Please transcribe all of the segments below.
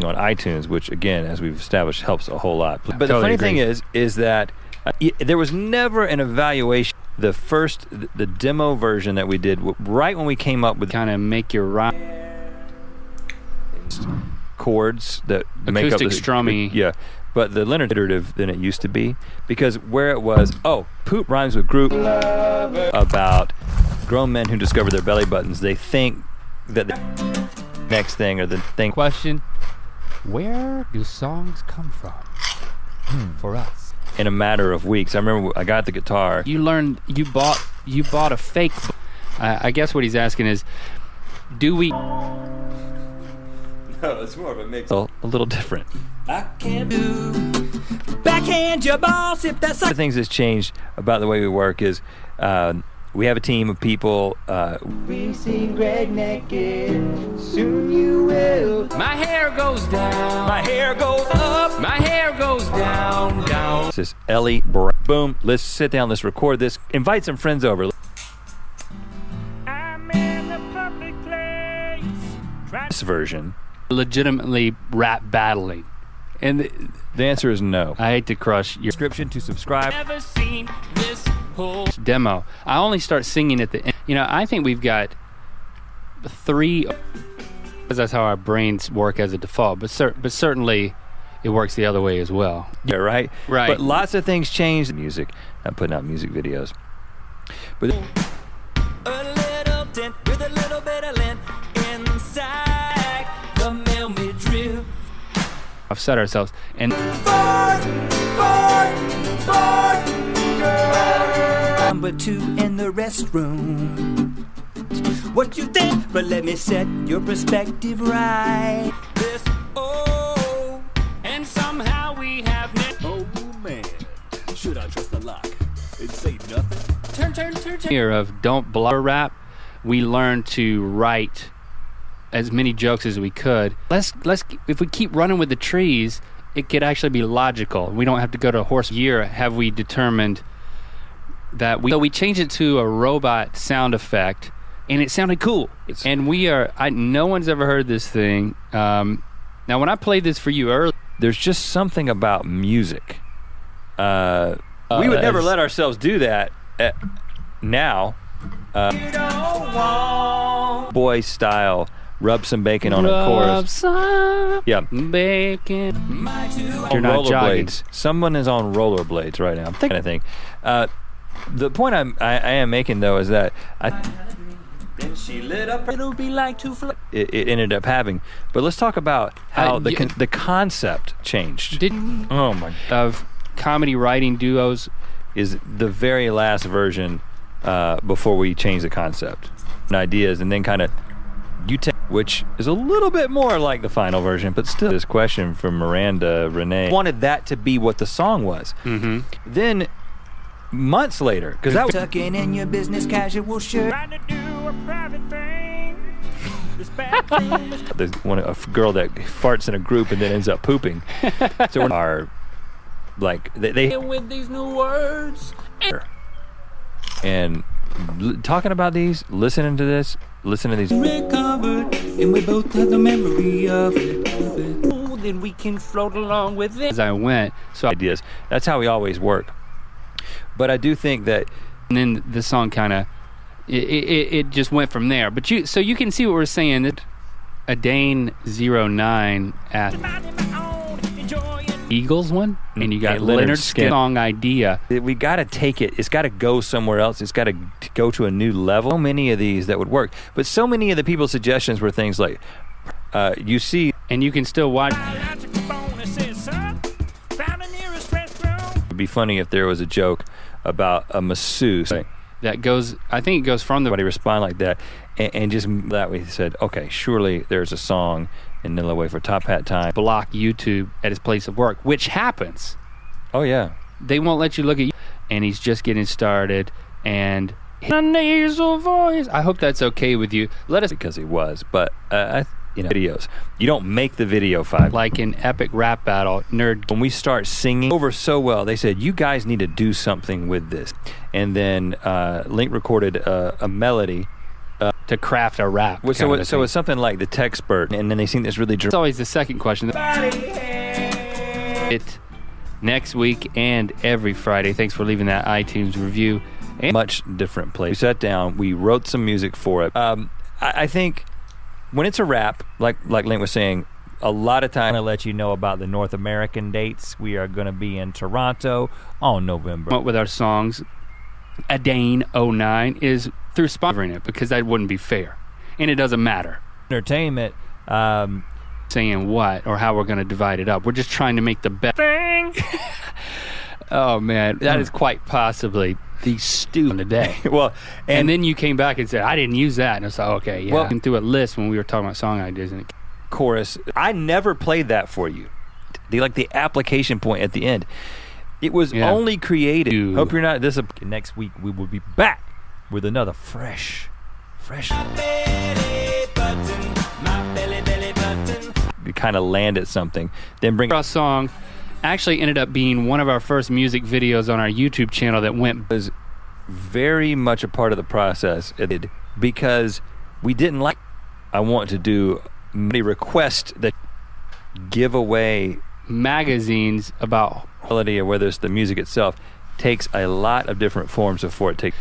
on iTunes, which again, as we've established, helps a whole lot. But the funny thing is that there was never an evaluation. The demo version that we did right when we came up with kind of make your rhyme chords that make up acoustic strummy. Yeah, but the linear iterative than it used to be, because where it was, poop rhymes with group, about grown men who discover their belly buttons. They think that the next thing or the thing. Question: where do songs come from for us? In a matter of weeks. I remember I got the guitar. You bought a fake. I guess what he's asking is, do we? No, it's more of a mix. A little different. I can't do backhand your boss if that's. One of the things that's changed about the way we work is we have a team of people. We see Greg naked, soon you will. My hair goes down. My hair goes up. My hair goes down, down. This is Ellie. Boom. Let's sit down. Let's record this. Invite some friends over. I'm in a public place. This version. Legitimately rap battling, and the answer is no. I hate to crush your description to subscribe. Never seen this whole demo. I only start singing at the end. You know, I think we've got 3, because that's how our brains work as a default. But certainly, it works the other way as well. Yeah, right. Right. But lots of things changed. Music. I'm putting out music videos. But a little dent with a little bit of lint inside. I've set ourselves and number 2 in the restroom. What you think? But let me set your perspective right. This and somehow we have oh man, should I trust the lock? It say nothing. Turn. Here of don't blur rap, we learned to write as many jokes as we could. Let's if we keep running with the trees, it could actually be logical. We don't have to go to a horse. Year have we determined that we changed it to a robot sound effect, and it sounded cool. And no one's ever heard this thing. Now when I played this for you earlier, there's just something about music. We would never let ourselves do that now. Boy style. Rub some bacon on a chorus. Some yeah. Bacon. You're not jogging. Someone is on rollerblades right now. I think. The point I am making though is that then she lit up. It'll be like two. It ended up having. But let's talk about how the concept changed. Oh my! Of comedy writing duos is the very last version before we changed the concept and ideas, and then kind of. Which is a little bit more like the final version, but still. This question from Miranda Renee wanted that to be what the song was. Mm-hmm. Then months later, because that was tucking in your business casual shirt. Trying to do a private thing. This bad thing. There's a girl that farts in a group and then ends up pooping. So we are like they with these new words and talking about these, listening to these. Recovered, and we both have the memory of it. Oh, then we can float along with it. As I went, so ideas. That's how we always work. But I do think that, and then the song kind of, it just went from there. But you can see what we're saying. That a Dane 09 at Eagles one, and you got Leonard Skinner song idea. We got to take it. It's got to go somewhere else. It's got to go to a new level. So many of these that would work, but so many of the people's suggestions were things like, you see, and you can still watch. It'd be funny if there was a joke about a masseuse that goes. I think it goes from the. Somebody respond like that, and just that way he said, okay, surely there's a song. And then away for Top Hat Time. Block YouTube at his place of work, which happens. Oh yeah. They won't let you look at you. And he's just getting started. And a nasal voice. I hope that's okay with you. Let us. Because he was, but videos. You don't make the video 5. Like an epic rap battle, nerd. When we start singing over so well, they said you guys need to do something with this. And then Link recorded a melody to craft a rap. So it's something like the Techspert, and then they sing this really. It's always the second question. It next week and every Friday. Thanks for leaving that iTunes review. And much different place. We sat down. We wrote some music for it. I think when it's a rap, like Link was saying, a lot of time. I'm going to let you know about the North American dates. We are going to be in Toronto on November. With our songs, Adane 09 is through sponsoring it, because that wouldn't be fair, and it doesn't matter. Entertainment. Saying what or how we're going to divide it up. We're just trying to make the best thing. Oh man, that is quite possibly the stew of the day. Well, and then you came back and said, I didn't use that. And I was like, okay, yeah. Well, through a list when we were talking about song ideas. And chorus. I never played that for you. The application point at the end. It was only created. Hope you're not disappointed. Next week we will be back with another fresh. You kind of land at something. Then bring our song. Actually ended up being one of our first music videos on our YouTube channel that was very much a part of the process, because we didn't like. I want to do many requests that give away magazines about quality, or whether it's the music itself, takes a lot of different forms before it takes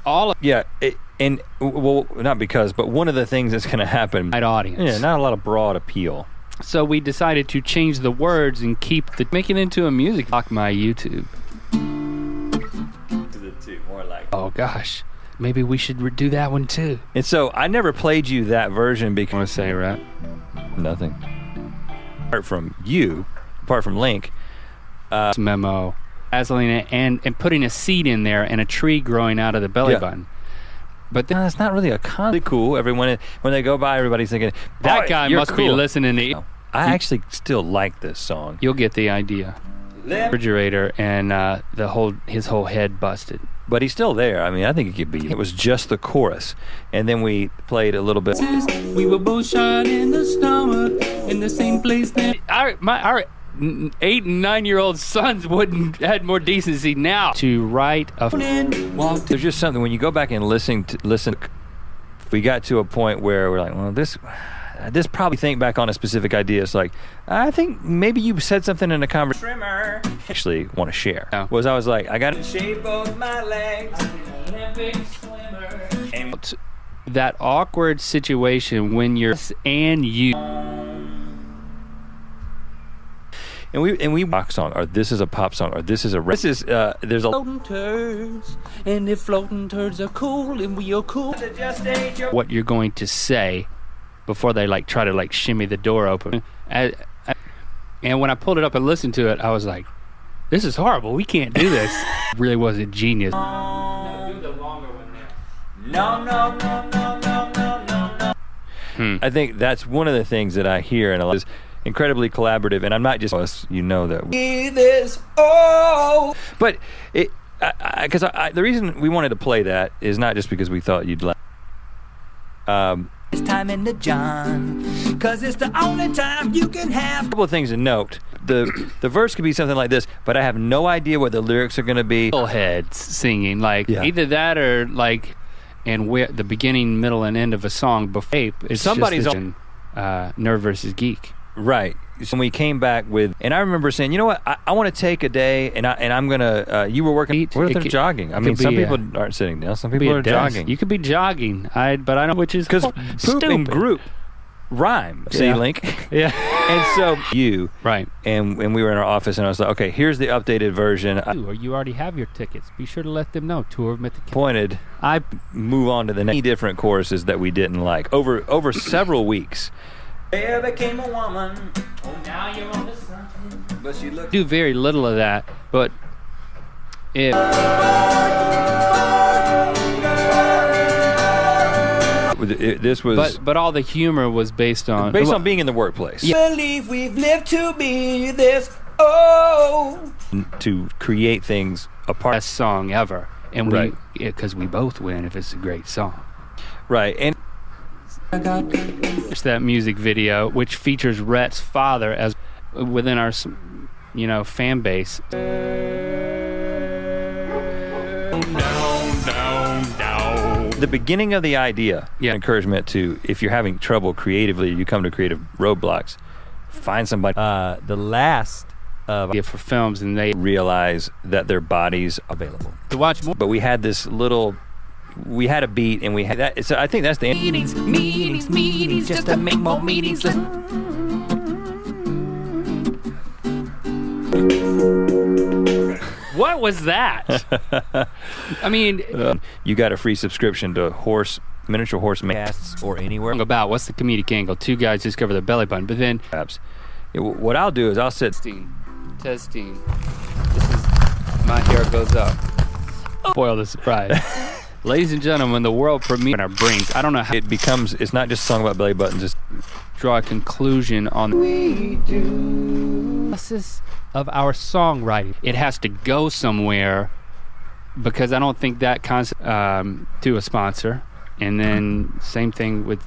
all of not because, but one of the things that's going to happen, audience, not a lot of broad appeal. So we decided to change the words and make it into a music. Lock my YouTube. More like. Oh gosh, maybe we should do that one too. And so I never played you that version because. I want to say right. Nothing. Apart from Link. Memo, Azzling and putting a seed in there and a tree growing out of the belly button. But that's not really cool. Everyone, when they go by, everybody's thinking, that guy must be listening to you. I actually still like this song. You'll get the idea. Refrigerator and his whole head busted. But he's still there. I mean, I think it could be. It was just the chorus. And then we played a little bit. We were both shot in the stomach in the same place that our 8 and 9-year-old sons had more decency now to write a. There's just something when you go back and listen. We got to a point where we're like, well, this probably think back on a specific idea. It's like, I think maybe you said something in a conversation. Actually, want to share. I was like, I got to shave both my legs. And that awkward situation when you're and you. And we rock song, or this is a pop song, or this is a there's a floating turds, and if floating turds are cool, and we are cool. What you're going to say before they try to shimmy the door open. And when I pulled it up and listened to it, I was like, this is horrible. We can't do this. Really was a genius. No, do the longer one now. No. I think that's one of the things that I hear and a lot is incredibly collaborative, and I'm not just us, but because the reason we wanted to play that is not just because we thought you'd like. It's time in the John, cause it's the only time you can have. A couple of things to note. The verse could be something like this, but I have no idea what the lyrics are going to be. Heads singing either that or and where the beginning, middle, and end of a song before it's somebody's on Nerd versus Geek. Right. So we came back with, and I remember saying, you know what, I want to take a day, and I'm gonna. You were working. What if they're jogging? I mean, some people aren't sitting down. Some people are jogging. You could be jogging. But I don't, which is because poop and group rhyme. See, Link. Yeah. And so right. And we were in our office, and I was like, okay, here's the updated version. Or you already have your tickets. Be sure to let them know. Tour of Mythic. Pointed. I move on to the next different choruses that we didn't like over several weeks. There became a woman. Oh, now you're on the sun. But she looked. Do very little of that, but if this was. But all the humor was based on being in the workplace. Yeah. Believe we've lived to be this. Oh. To create things apart. Best song ever, and because we both win if it's a great song. Right, and. It's that music video, which features Rhett's father as within our, fan base. the beginning of the idea. Yeah. Encouragement to, if you're having trouble creatively, you come to creative roadblocks, find somebody. The last of For films, and they Realize that their bodies are available. to watch more. But we had this little, we had a beat and we had that. So I think that's the end. Meetings, just to make more meetings. What was that? I mean, You got a free subscription to miniature horse Podcasts or anywhere. about what's the comedic angle? Two guys discover their belly button, but then apps. What I'll do is I'll sit. testing. This is my hair goes up. Spoil the surprise. Ladies and gentlemen, the world premiere in our brains. I don't know how It becomes. It's not just a song about belly buttons. It's to draw a conclusion on process of our songwriting. It has to go somewhere because I don't think that concept to a sponsor. And then same thing with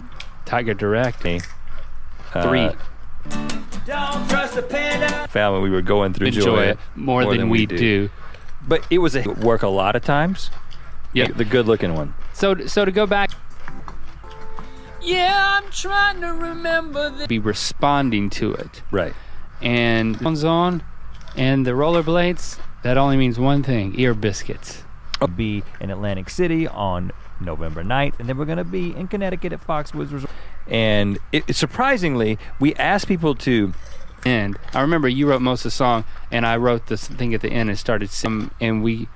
Tiger Direct. me. 3. Don't trust the panda. Found when we were going through Enjoy it more than we do. But it was a work a lot of times. Yeah. The good-looking one. So to go back. Yeah, I'm trying to remember be responding to it. Right. And one's on, and the rollerblades. That only means one thing: ear biscuits. Be in Atlantic City on November 9th, and then we're gonna be in Connecticut at Foxwoods Resort. And surprisingly, we asked people to. And I remember you wrote most of the song, and I wrote this thing at the end and started singing. And we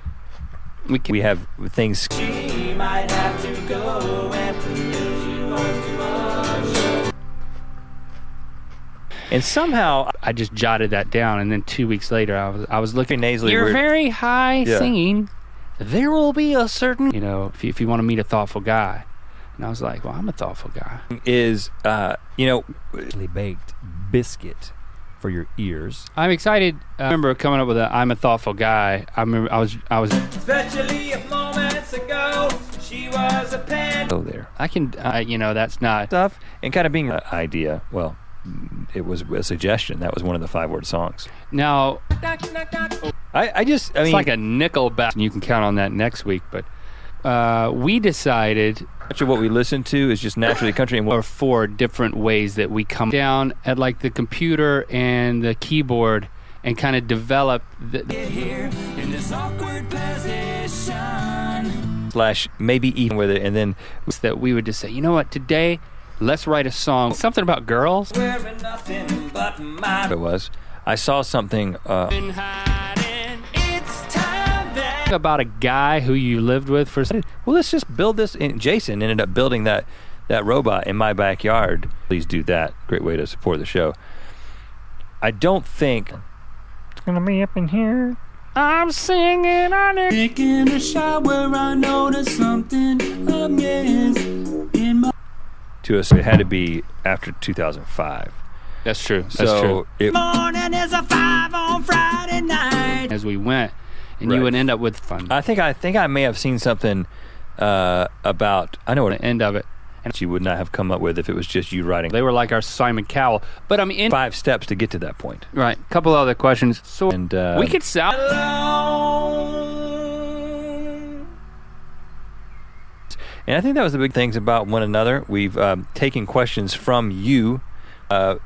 have things. She might have to go and prove she wants too much. And somehow I just jotted that down, and then 2 weeks later, I was looking nasally. You're weird. very high Yeah. singing. There will be a certain, if you want to meet a thoughtful guy. And I was like, well, I'm a thoughtful guy. Is Baked biscuit for your ears. I'm excited. I remember coming up with I'm a thoughtful guy. I remember I was. Especially if moments ago she was a panda. go there I can. That's not. stuff and kind of being an idea. Well, it was a suggestion. That was one of the 5-word songs. Now I mean, it's like a Nickelback. You can count on that next week. But we decided. much of what we listen to is just naturally country. And Or 4 different ways that we come down at like the computer and the keyboard and kind of develop Here in this awkward position. / maybe even with it, and then that we would just say, you know what, today let's write a song, something about girls. Wearing nothing but my it was. I saw something. been hiding. It's time that About a guy who you lived with for. Well, let's just build this. And Jason ended up building that robot in my backyard. Please do that. Great way to support the show. I don't think it's gonna be up in here. I'm singing on it. taking a shower. I noticed something amiss in my To us, it had to be after 2005. That's true. That's So true. it, morning. Is a 5 on Friday night. As we went, and you Right. would end up with fun. I think I may have seen something about. I know what the end of it. you would not have come up with if it was just you writing. They were like our Simon Cowell. But I'm in. 5 steps to get to that point. Right. Couple other questions. So And we could sound. Alone. And I think that was the big things about one another. We've taken questions from you, but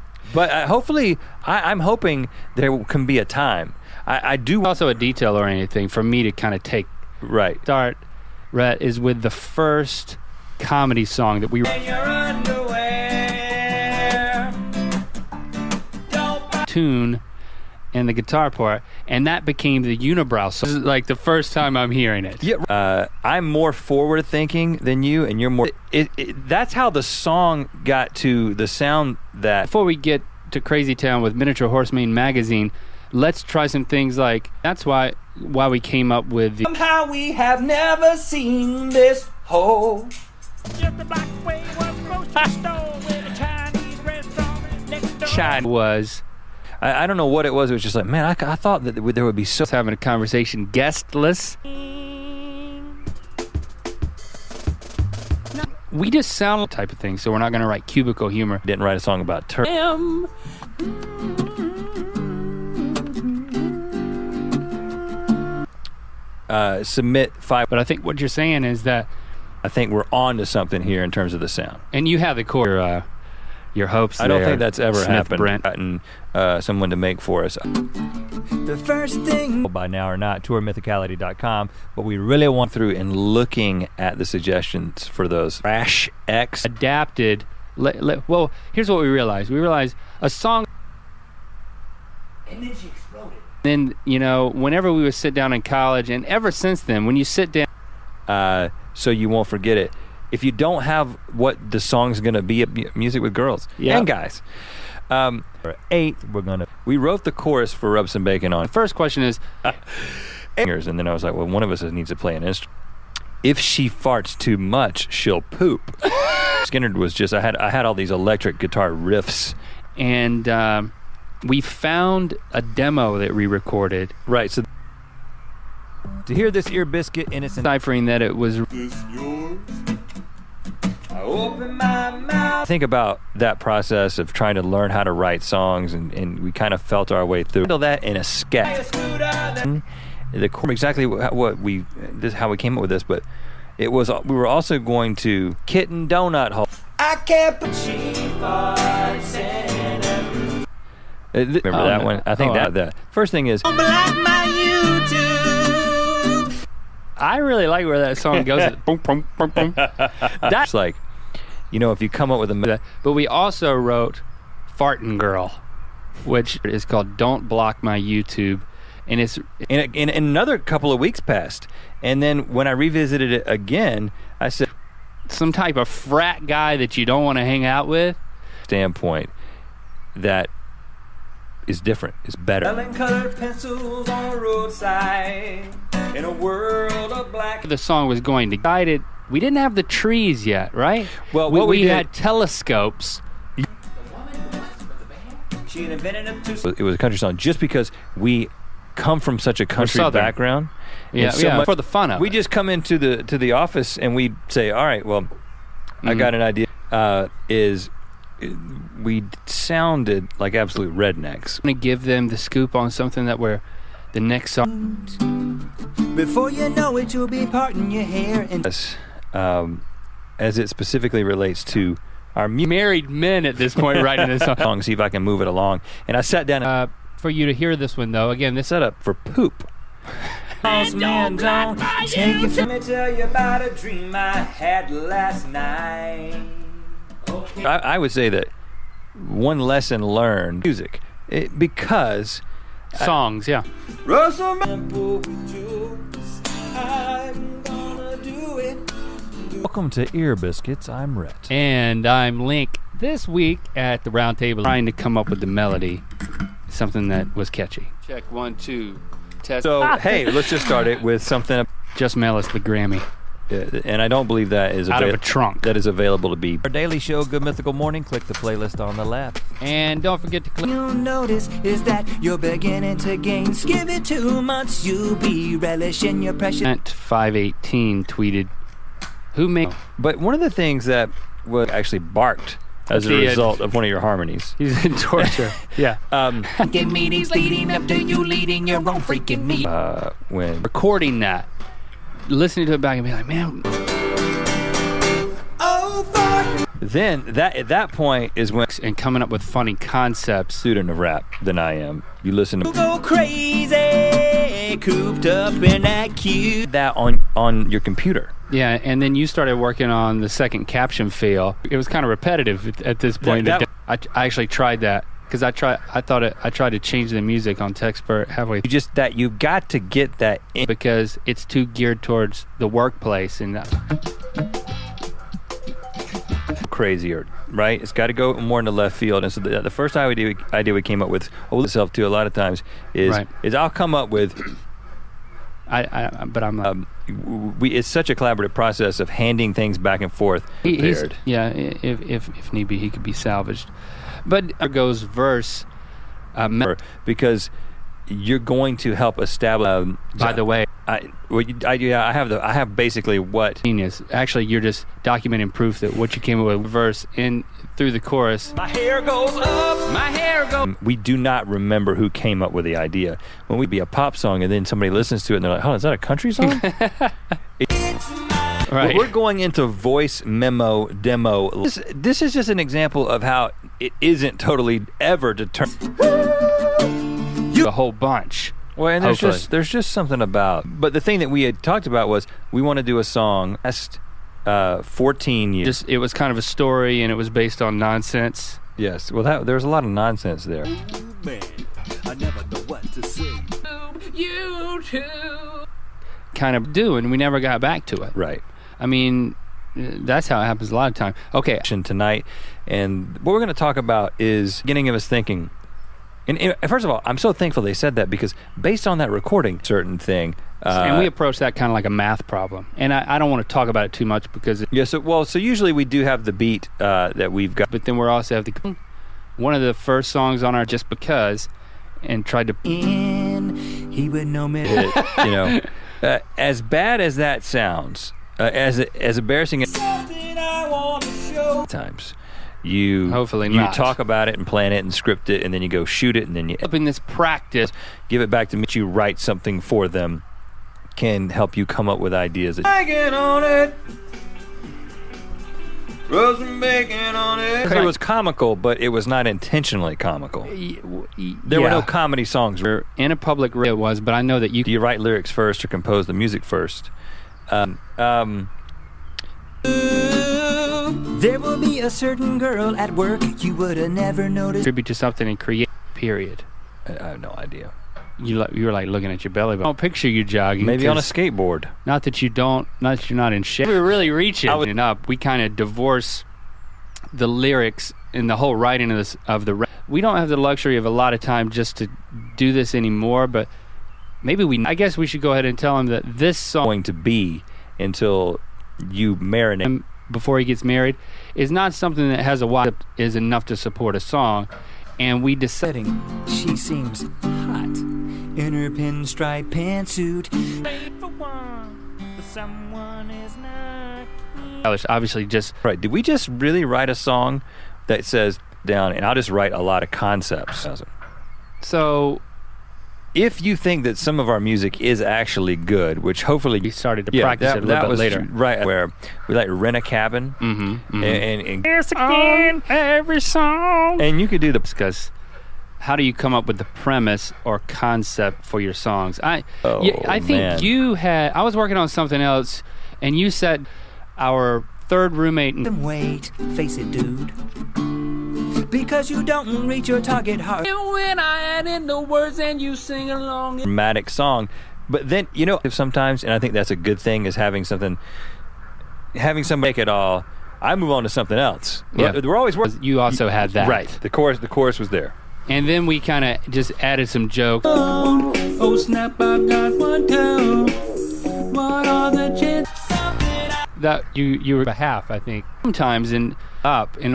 hopefully, I'm hoping there can be a time. I do Also a detail-oriented thing for me to kind of take. right. Start, Rhett, is with the first comedy song that we. In your underwear. Don't Tune and the guitar part, and that became the unibrow song. This is like the first time I'm hearing it. Yeah, I'm more forward thinking than you, and you're more. That's how the song got to the sound that. Before we get to Crazy Town with Miniature Horseman magazine, let's try some things like that's why we came up with the somehow we have never seen this whole. Chad was I don't know what it was. It was just like, man, I thought that there would be so. having a conversation guestless. We just sound type of thing, so we're not going to write cubicle humor. Didn't write a song about turkey. M. Submit 5. But I think what you're saying is that I think we're on to something here in terms of the sound. And you have the core, your hopes. I don't think that's ever Smith happened. Brent. Gotten someone to make for us. The first thing By now or not, tourmythicality.com, but we really want Through and looking at the suggestions for those Rash X. Adapted. Well, here's what we realized. We realized a song. and then she exploded. Then, you know, whenever we would sit down in college, and ever since then, when you sit down. So you won't forget it. If you don't have what the song's going to be, music with girls and guys. for 8th, we wrote the chorus for Rub Some Bacon on. The first question is, And then I was like, well, one of us needs to play an instrument. If she farts too much, she'll poop. Skinner was just, I had all these electric guitar riffs. and we found a demo that we recorded, Right, so to hear this ear biscuit in its deciphering that it was Open my mouth. think about that process of trying to learn how to write songs, and we kind of felt our way through that in a sketch. The chord, exactly how we came up with this, but it was, we were also going to Kitten Donut Hole. I can't put she farts in a Remember that no. one? I think that first thing is, like my YouTube. I really like where that song goes. Boom, boom, boom, boom. that's like, you know, if you come up with a But we also wrote Fartin' Girl, which is called Don't Block My YouTube. And it's in another couple of weeks passed, and then when I revisited it again, I said, some type of frat guy that you don't want to hang out with. standpoint that is different, is better. Selling colored pencils on a roadside in a world of black. The song was going to guide it. We didn't have the trees yet, right? Well, what we did- had telescopes. She invented them to. It was a country song just because we come from such a country Southern. background. Yeah, And so much- for the fun of we it. just come into the office and we say, all right, well, I got an idea. We sounded like absolute rednecks. I'm going to give them the scoop on something that we're the next song. Before you know it, you'll be parting your hair and As it specifically relates to our Married men at this point writing this song. song, see if I can move it along. And I sat down and For you to hear this one, though, again, this set up for poop. Boss man, don't take it from me. Tell you about a dream I had last night. Okay. I would say that one lesson learned, music, because songs, yeah. Russell Simple Juice, I'm gonna do it. Welcome to Ear Biscuits. I'm Rhett. And I'm Link. This week at the round table, trying to come up with the melody, something that was catchy. Check 1, 2, test. so hey, let's just start it with something. Just mail us the Grammy And I don't believe that is out of a trunk. that is available to be. Our daily show, Good Mythical Morning. Click the playlist on the left. And don't forget to click. You'll notice is that you're beginning to gain. Give it 2 months, you'll be relishing your precious. 518 tweeted, "Who made?" But one of the things that was actually barked as a result of one of your harmonies. He's in torture. Yeah. Get meetings leading up to you leading your own freaking meeting. When Recording that, listening to it back and being like, man, Oh, fuck. then at that point is when and coming up with funny concepts. student of rap than I am. You listen You to go crazy, cooped up in that cube. that on your computer. Yeah, and then you started working on the second caption fail. It was kind of repetitive at this point. that- I actually tried that because I tried to change the music on Techspert halfway You got to get that in. because it's too geared towards the workplace and Crazier, right? It's got to go more into left field. And so the first idea we came up with, itself too a lot of times is Right. I'll come up with. but I'm not. It's such a collaborative process of handing things back and forth. He's, Prepared. yeah, if need be, he could be salvaged. But there goes verse. Because you're going to help establish. By the way, I have basically what. genius. Actually, you're just documenting proof that what you came up with verse in through the chorus. My hair goes up. My hair goes. We do not remember who came up with the idea. When we'd be a pop song and then somebody listens to it and they're like, "Oh, is that a country song?" Right. We're going into voice memo demo. This is just an example of how it isn't totally ever determined. A whole bunch. Well, and there's just something about. But the thing that we had talked about was we want to do a song last 14 years. Just it was kind of a story, and it was based on nonsense. Yes. Well, there's a lot of nonsense there. Man, I never know what to say. You too. Kind of do, and we never got back to it. Right. I mean, that's how it happens a lot of time. Okay. Tonight, and what we're going to talk about is getting of us thinking. And first of all, I'm so thankful they said that, because based on that recording, certain thing. And we approach that kind of like a math problem. And I don't want to talk about it too much because... So usually we do have the beat that we've got. But then we also have one of the first songs on our Just Because, and tried to... He would know me. As bad as that sounds, as embarrassing as times. Hopefully you not. talk about it and plan it and script it, and then you go shoot it, and then you in this practice, give it back to me. You write something for them, can help you come up with ideas. Bacon on it. Rub some bacon on it. It was comical, but it was not intentionally comical. There were no comedy songs. In a public radio, it was, but I know that you... Do you write lyrics first or compose the music first? There will be a certain girl at work you would have never noticed. Tribute to something and create, period. I have no idea. You were like looking at your belly button. I don't picture you jogging. Maybe on a skateboard. Not that you're not in shape. We're really reaching up. We kind of divorce the lyrics and the whole writing of the. We don't have the luxury of a lot of time just to do this anymore, but maybe I guess we should go ahead and tell him that this song going to be until you marinate. Before he gets married is not something that has a wife is enough to support a song, and we decided she seems hot in her pinstripe pantsuit. Obviously just right. Did we just really write a song that says down, and I'll just write a lot of concepts? So if you think that some of our music is actually good, which hopefully we started to practice it a little bit later, right? Where we like rent a cabin, and yes, again, every song, and you could do because how do you come up with the premise or concept for your songs? I think you had. I was working on something else, and you said our third roommate. Wait, face it, dude. Because you don't reach your target hard. When I add in the words and you sing along. Dramatic song, but then if sometimes, and I think that's a good thing, is having somebody make it all. I move on to something else. Yeah, we're always you also had that, right? The chorus was there, and then we kind of just added some jokes. Oh snap! I've got one too. What are the chances? That you were half, I think. Sometimes in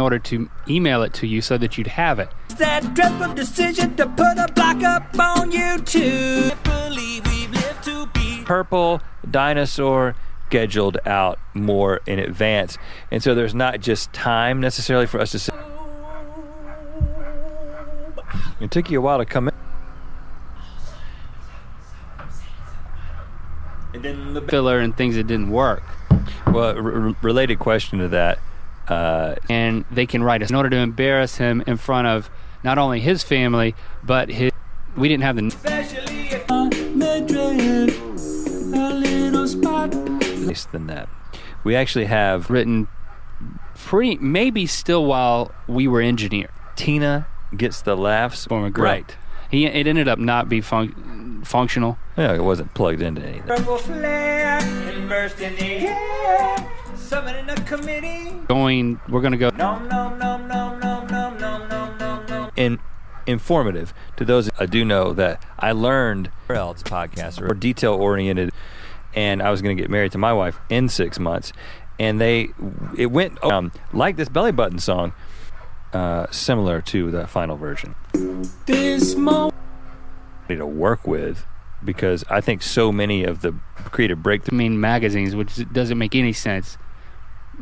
order to email it to you so that you'd have it. That dreadful decision to put a block up on YouTube. Believe we've lived to be. Purple Dinosaur scheduled out more in advance, and so there's not just time necessarily for us to say. It took you a while to come in. And then the filler and things that didn't work. Well, related question to that. And they can write us in order to embarrass him in front of not only his family, but we didn't have the... Especially if Madrid, a little spot. Than that. We actually have written maybe still while we were engineer. Tina gets the laughs. Right. It ended up not be functional. Yeah, it wasn't plugged into anything. Purple flare and burst in the air. Summon in a committee. We're going to go. No. Informative to those. I do know that I learned else podcasts are detail oriented, and I was going to get married to my wife in 6 months, and it went like this Belly Button song, similar to the final version. This moment To work with, because I think so many of the creative breakthrough magazines, which doesn't make any sense.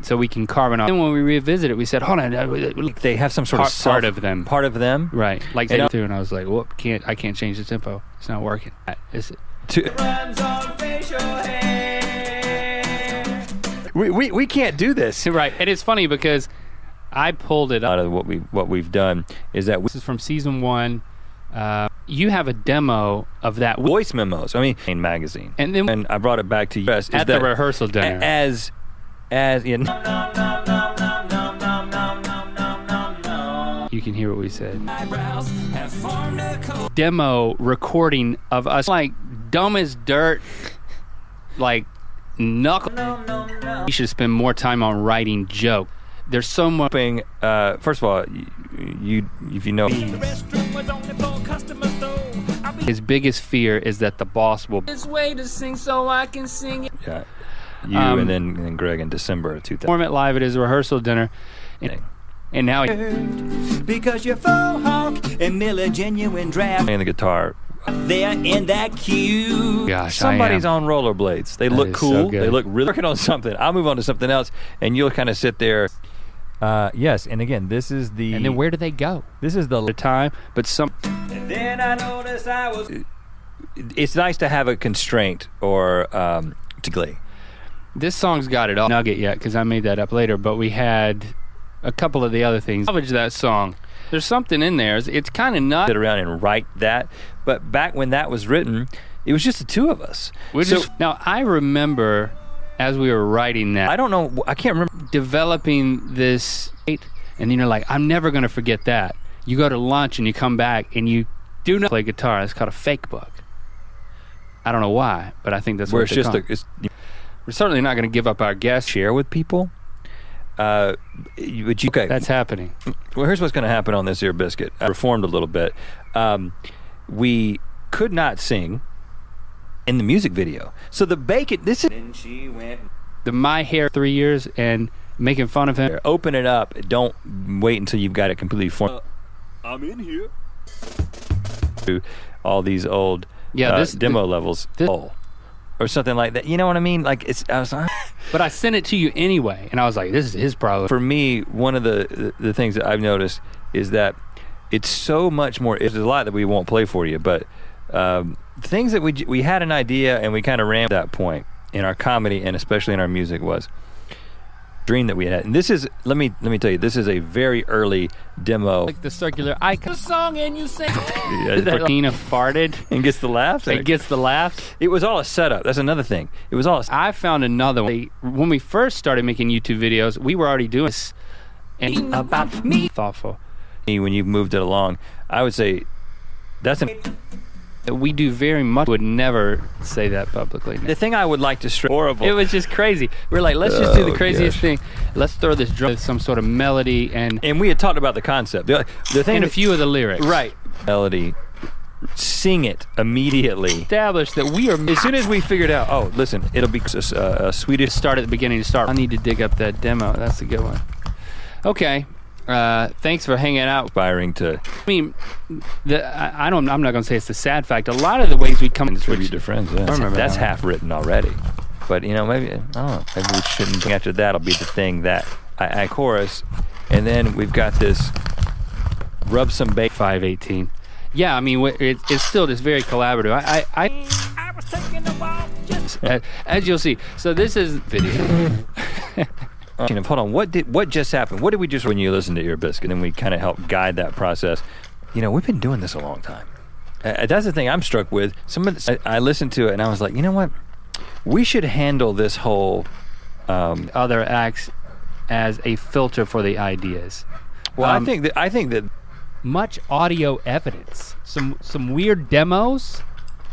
So we can carve it off. Then when we revisit it, we said, "Hold on, they have some sort of part of them, right?" Like they do, and I was like, "Whoop! I can't change the tempo. It's not working." runs on facial hair. we can't do this. Right, and it's funny because I pulled it A lot up. of what we've done is that This is from season 1. You have a demo of that voice memos. I mean, in magazine, and then and I brought it back to you is at that the rehearsal dinner. as in. You can hear what we said. Demo recording of us like dumb as dirt, like knuckle. You should spend more time on writing joke. There's so much. First of all, you if you know, His biggest fear is that the boss will. This way to sing so I can sing it. yeah, you and then Greg in December of 2000. Perform it live at his rehearsal dinner, and now Because you're faux hawk and Miller genuine draft. Playing the guitar. They're in that queue. gosh, Somebody's I am. on rollerblades. They That look is cool. so good. They look really working on something. I'll move on to something else, and you'll kind of sit there. Yes, and again, this is the. And then where do they go? This is the The time, but some. And then I noticed I was. It's nice to have a constraint or to glee. This song's got it all. Nugget yet because I made that up later, but we had a couple of the other things. Salvage that song. There's something in there. It's kind of nuts. Sit around and write that, but back when that was written, it was just the two of us. Now I remember as we were writing that. I don't know. I can't remember. Developing this, and then you're like, I'm never gonna forget that. You go to lunch and you come back and you do not play guitar. It's called a fake book. I don't know why, but I think that's Where what it's they just call it. We're certainly not going to give up our guests. share with people. But you okay? That's happening. Well, here's what's going to happen on this here biscuit. I reformed a little bit. We could not sing in the music video, so the bacon. This is. Then she went. The my hair 3 years and making fun of him. Open it up. Don't wait until you've got it completely formed. I'm in here. All these old Yeah, demo levels. Or something like that. You know what I mean? Like I was like, But I sent it to you anyway, and I was like, this is his problem. for me, one of the things that I've noticed is that it's so much more. There's a lot that we won't play for you, but things that we had an idea and we kind of ran at that point in our comedy and especially in our music was dream that we had. And this is let me tell you, this is a very early demo. Like the circular icon. The song and you sing. That Nina farted And gets the laughs. and gets the laughs. It was all a setup. That's another thing. It was all. I found another one. When we first started making YouTube videos, we were already doing this. And About me. thoughtful. When you moved it along, I would say that's We do very much. Would never say that publicly. the thing I would like to stress. Horrible. It was just crazy. We're like, let's just do the Oh, craziest gosh. thing. Let's throw this drum with some sort of melody and And we had talked about the concept. The thing. a few of the lyrics. Right. Melody. Sing it immediately. Establish that we are. As soon as we figured out, oh, listen, it'll be a Swedish. Start at the beginning to start. I need to dig up that demo. That's a good one. Okay. Thanks for hanging out. Inspiring to I mean, I'm not going to say it's the sad fact. A lot of the ways we come in tribute to friends. Yeah. remember That's that one. half written already. But maybe I don't know. Maybe we shouldn't. After that'll be the thing that I chorus, and then we've got this rub some bacon. 518. Yeah, I mean, it's still just very collaborative. I was taking a walk. Just As you'll see. So this is video. Hold on, what just happened? What did we just when you listen to Ear Biscuit? And we kind of help guide that process. We've been doing this a long time. That's the thing I'm struck with. I listened to it and I was like, you know what? We should handle this whole. Other acts as a filter for the ideas. Well, I think that Much audio evidence. Some weird demos.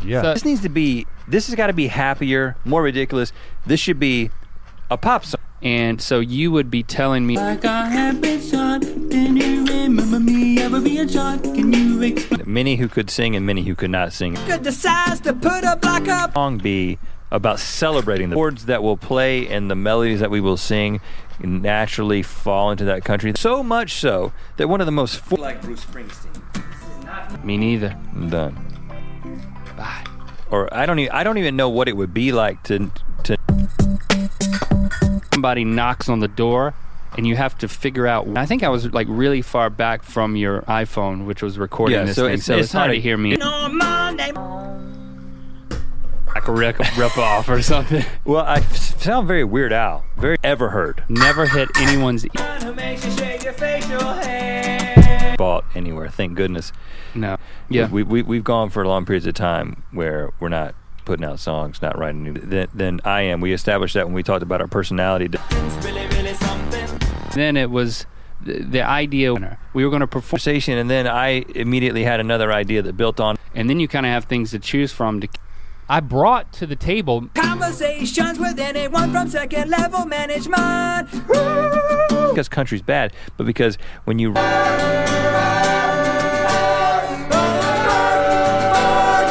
Yeah. So- this has got to be happier, more ridiculous. This should be a pop song. And so you would be telling me. Like I have been shot. Can you remember me ever being shot? Can you explain? Many who could sing and many who could not sing. could decides to put a block up. Song be about celebrating the chords that will play and the melodies that we will sing naturally fall into that country. So much so that one of the most Like Bruce Springsteen. Me neither. I'm done. Bye. Or I don't even know what it would be like to Somebody knocks on the door and you have to figure out. I think I was like really far back from your iPhone, which was recording Yeah, this so thing. it's- So it's it's hard not to a- hear me On Monday. like a rip off or something. well, I sound very Weird Al, very ever heard. Never hit anyone's Who makes you shake your facial hair? Bought anywhere, thank goodness. no. Yeah. We've gone for long periods of time where we're not putting out songs, not writing new. Then I am. We established that when we talked about our personality. Really, really something. Then it was the idea. We were going to perform, Conversation, and then I immediately had another idea that built on. and then you kind of have things to choose from. I brought to the table. Conversations with anyone from second level management. Because country's bad, but because when you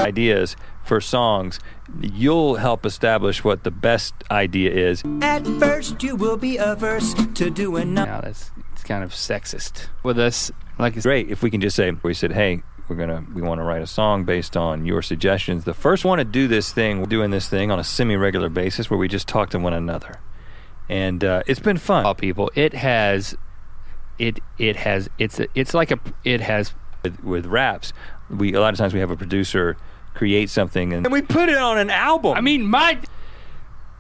ideas for songs, you'll help establish what the best idea is. At first, you will be averse to doing nothing. Now it's kind of sexist with us. Like it's Great if we can just say, we said, hey, we want to write a song based on your suggestions. The first one to do this thing, we're doing this thing on a semi-regular basis where we just talk to one another. And it's been fun. all people. It has. With raps, a lot of times we have a producer create something and we put it on an album. I mean,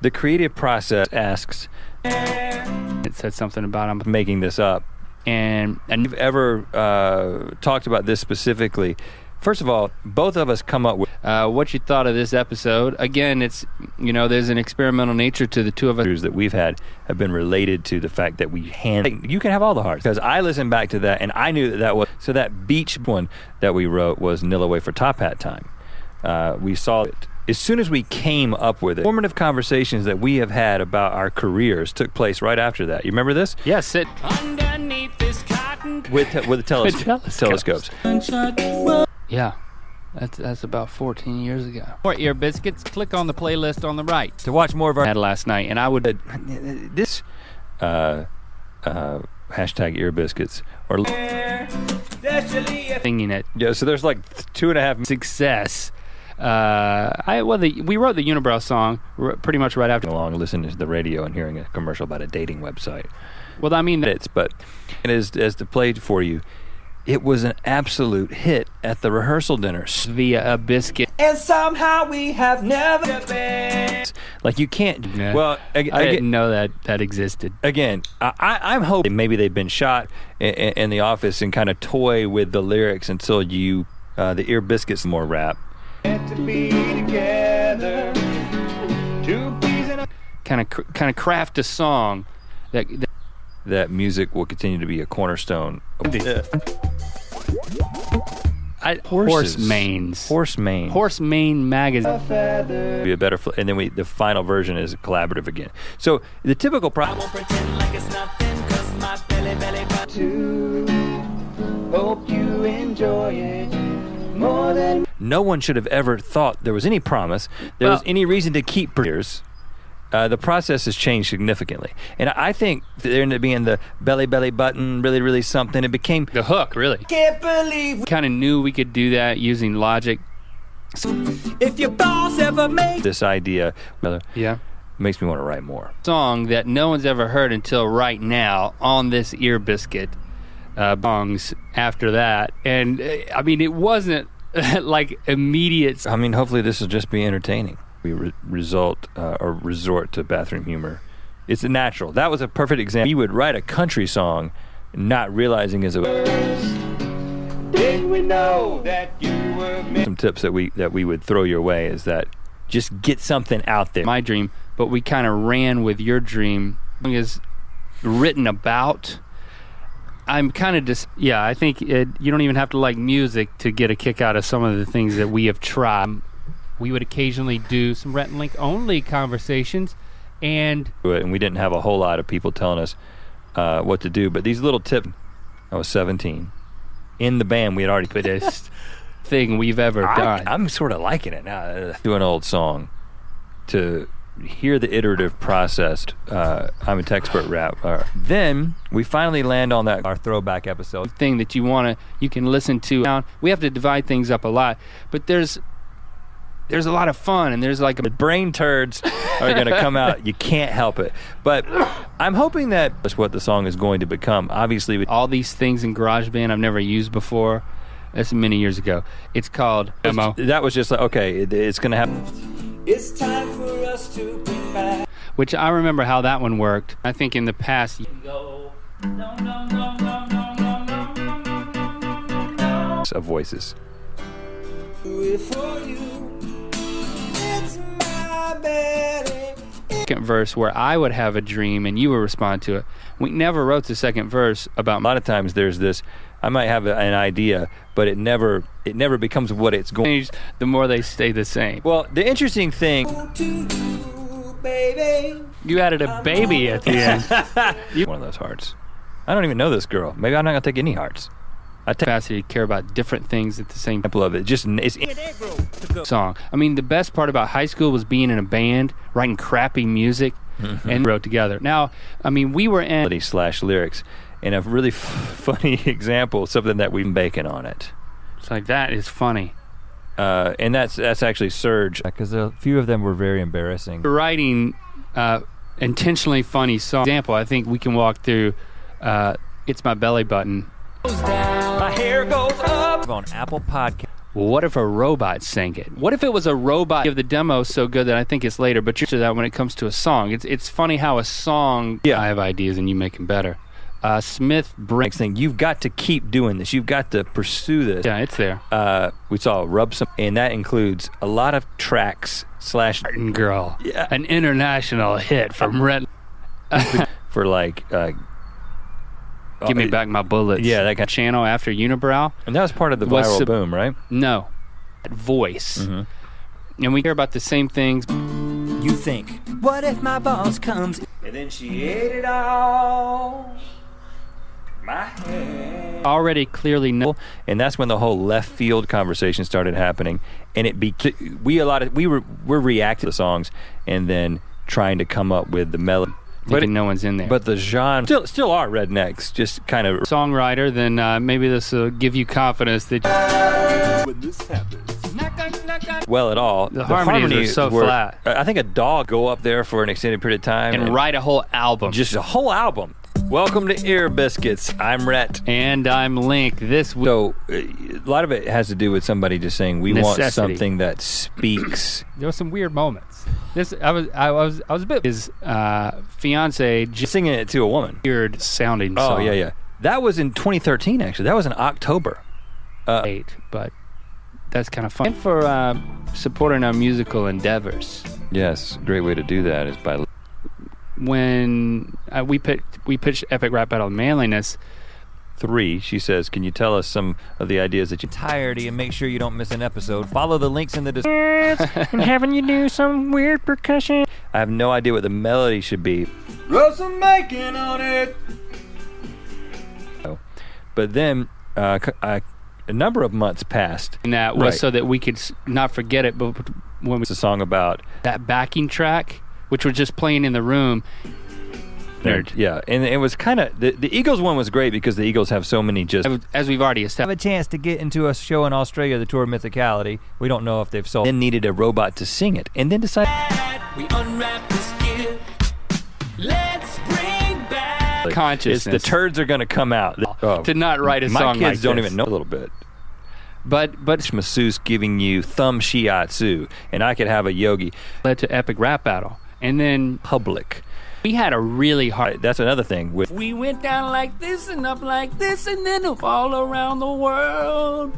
the creative process asks, it said something about I'm making this up. and You've ever talked about this specifically? First of all, both of us come up with what you thought of this episode. Again, it's there's an experimental nature to the two of us. that we've had have been related to the fact that we you can have all the hearts, because I listened back to that and I knew that was so. That beach one that we wrote was Nil Away for Top Hat Time. We saw it as soon as we came up with it. Formative conversations that we have had about our careers took place right after that. You remember this? Yes, it. Underneath this cotton. With the telescopes. Yeah, that's about 14 years ago. More Ear Biscuits. Click on the playlist on the right. To watch more of our Had last night, and I would. this hashtag Ear Biscuits or Singing it. yeah. So there's like 2.5 Success. We wrote the Unibrow song pretty much right after. along listening to the radio and hearing a commercial about a dating website. Well, I mean, But as to play for you, it was an absolute hit at the rehearsal dinners. via a biscuit. And somehow we have never been. Like you can't. Yeah. Well, I didn't know that existed. again, I'm hoping maybe they've been shot in the office and kind of toy with the lyrics until the Ear Biscuits more rap. To be together. Kind of craft a song That music will continue to be a cornerstone. Horse Mains. Horse Mane. Horse Mane magazine. Be a better, and then the final version is collaborative again. So the typical problem. Pretend like it's nothing, 'cause my belly button. Hope you enjoy it more than. No one should have ever thought there was any promise, there was any reason to keep years. The process has changed significantly, and I think there ended up being the belly button, really, really something. It became The hook, really. Can't believe Kind of knew we could do that using Logic. if your boss ever made. this idea. Yeah. Makes me want to write more. Song that no one's ever heard until right now on this Ear Biscuit songs after that. And I mean, it wasn't like immediate. I mean, hopefully this will just be entertaining. We resort to bathroom humor. It's a natural. That was a perfect example. You would write a country song, not realizing as a. Didn't we know that you were meant? Some tips that we would throw your way is that just get something out there. My dream, but we kind of ran with your dream. Is written about. I'm kind of just I think you don't even have to like music to get a kick out of some of the things that we have tried. We would occasionally do some Rhett and Link only conversations, and we didn't have a whole lot of people telling us what to do. But these little tips. I was 17. In the band, we had already put this thing we've ever done. I'm sort of liking it now. Do an old song to hear the iterative process. I'm a Techspert rap. Then we finally land on our throwback episode thing that you can listen to. Now, we have to divide things up a lot, but there's a lot of fun, and there's like the brain turds are going to come out. You can't help it. But I'm hoping that's what the song is going to become. Obviously, all these things in GarageBand I've never used before. That's many years ago. It's called Demo. That was just like, okay, it's going to happen. It's time for us to bring back. which I remember how that one worked. I think in the past, of voices. second verse where I would have a dream and you would respond to it. We never wrote the second verse about. A lot of times there's this, I might have an idea, but it never becomes what it's going. The more they stay the same. Well, the interesting thing, You added a baby at the end. one of those hearts. I don't even know this girl. Maybe I'm not gonna take any hearts. I take Capacity to care about different things at the same example of it. It's song. I mean, the best part about high school was being in a band, writing crappy music, and wrote together. Now, I mean, we were in / lyrics, and a really funny example, something that we've been baking on it. It's like, that is funny. And that's actually Surge. Because a few of them were very embarrassing. Writing intentionally funny songs. Example, I think we can walk through It's My Belly Button. My hair goes up. On Apple Podcast. Well, what if a robot sang it? What if it was a robot? Give the demo so good that I think it's later, but you're to that when it comes to a song. It's funny how a song, I have ideas and you make them better. Smith brings Next thing, you've got to keep doing this. You've got to pursue this. Yeah, it's there. We saw Rub Some, and that includes a lot of tracks / Girl. Yeah. An international hit from Red. for like Give Me Back My Bullets. Yeah, that kind of channel after Unibrow. and that was part of the Was viral sub- boom, right? No. Voice. And we hear about the same things. You think, what if my boss comes? And then she ate it all. My head. Already clearly know. And that's when the whole left field conversation started happening, and we're reacting to the songs and then trying to come up with the melody. But no one's in there. But the genre still are rednecks, just kind of Songwriter, then maybe this will give you confidence that well at all. The harmonies are so were- flat. I think a dog go up there for an extended period of time and write a whole album. just a whole album. Welcome to Ear Biscuits. I'm Rhett. And I'm Link. This week. So a lot of it has to do with somebody just saying we want Necessity. something that speaks. There were some weird moments. I was a bit. His fiance just Singing it to a woman. weird sounding Oh song. yeah. That was in 2013 actually. That was in October. But that's kind of fun. And for supporting our musical endeavors. Yes, great way to do that is by When we pitched Epic Rap Battle Manliness. 3. She says, "Can you tell us some of the ideas that you?" Entirety and make sure you don't miss an episode. Follow the links in the description. And having you do some weird percussion. I have no idea what the melody should be. Rub some bacon on it. But then a number of months passed. And that was Right. so that we could not forget it. But when we It's a song about that backing track, which was just playing in the room. Nerd. Yeah, and it was kind of the Eagles one was great because the Eagles have so many just. As we've already Have established. a chance to get into a show in Australia, the tour Mythicality. We don't know if they've sold. Then needed a robot to sing it, and then decided We unwrap this gift. Let's bring back. it's Consciousness. the turds are going to come out. Oh, to not write a my song kids like don't this. even know a little bit. But Masseuse giving you thumb shiatsu, and I could have a yogi. led to Epic Rap Battle. And then Public. we had a really hard. That's another thing with. We went down like this and up like this and then up all around the world.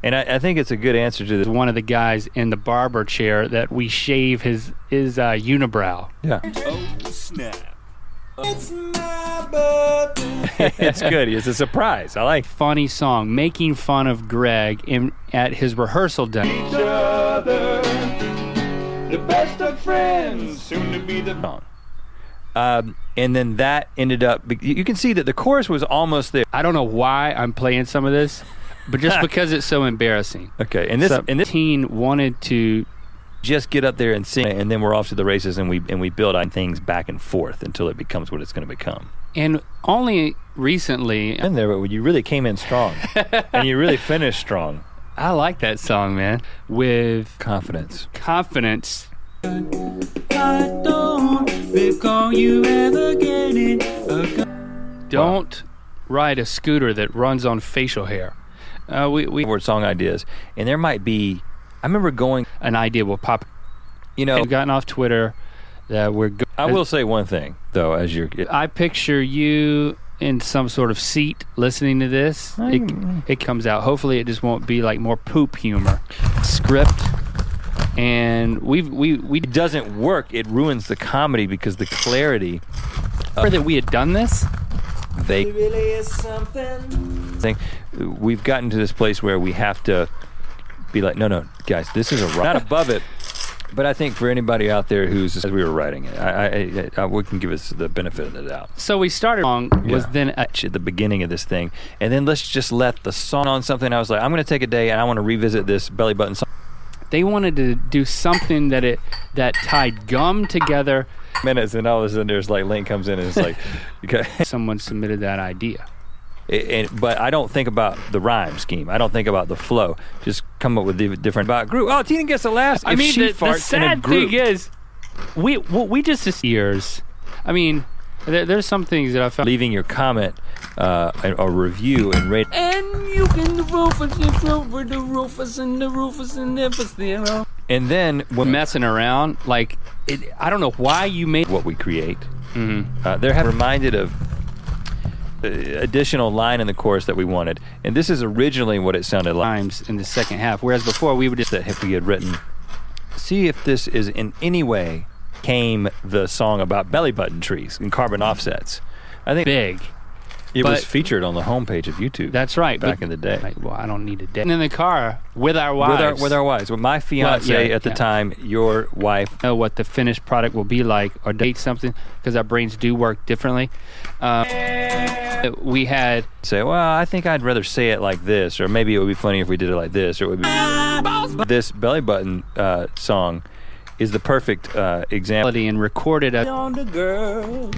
And I think it's a good answer to this. One of the guys in the barber chair that we shave his unibrow. Yeah, Oh, snap. It's my birthday. it's good. It's a surprise. I like. Funny song, making fun of Greg at his rehearsal day. The best of friends. Soon to be the. Song. And then that ended up. You can see that the chorus was almost there. I don't know why I'm playing some of this, but just because it's so embarrassing. Okay, and this teen wanted to. just get up there and sing, and then we're off to the races, and we build on things back and forth until it becomes what it's going to become. And only recently, In there, but you really came in strong, and you really finished strong. I like that song, man. With Confidence. confidence. I don't recall you ever getting Don't ride a scooter that runs on facial hair. We Word song ideas, and there might be. I remember going. an idea will pop. You know, I've gotten off Twitter that we're good. I will say one thing though, as you're I picture you in some sort of seat listening to this. It comes out. Hopefully it just won't be like more poop humor. Script. And we it doesn't work. It ruins the comedy because the clarity that we had done this. They really is something. think we've gotten to this place where we have to be like, no, guys, this is not above it. But I think for anybody out there who's, as we were writing it, we can give us the benefit of the doubt. So we started on was then at the beginning of this thing, and then let's just let the song on something. I was like, I'm going to take a day and I want to revisit this Belly Button song. They wanted to do something that tied gum together. Minutes, and all of a sudden there's like Link comes in and it's like, okay. Someone submitted that idea. But I don't think about the rhyme scheme. I don't think about the flow. Just come up with different about group. Oh, Tina gets the last. I mean, the sad thing is, we just years. I mean, there's some things that I found. Leaving your comment, a review, and rate. And you can the roofers and the roofers and the And then when messing around, like I don't know why you made what we create. Mm-hmm. They're reminded of additional line in the chorus that we wanted, and this is originally what it sounded like. Times in the second half, whereas before we would just that if we had written, see if this is in any way came the song about belly button trees and carbon offsets. I think big. It was featured on the homepage of YouTube. That's right. Back in the day. Like, well, I don't need a day. And in the car with our wives. With our wives. With my fiance at the time, your wife. Know what the finished product will be like, or date something, because our brains do work differently. We had say, well, I think I'd rather say it like this, or maybe it would be funny if we did it like this, or it would be. This belly button song is the perfect example. And recorded On the girls.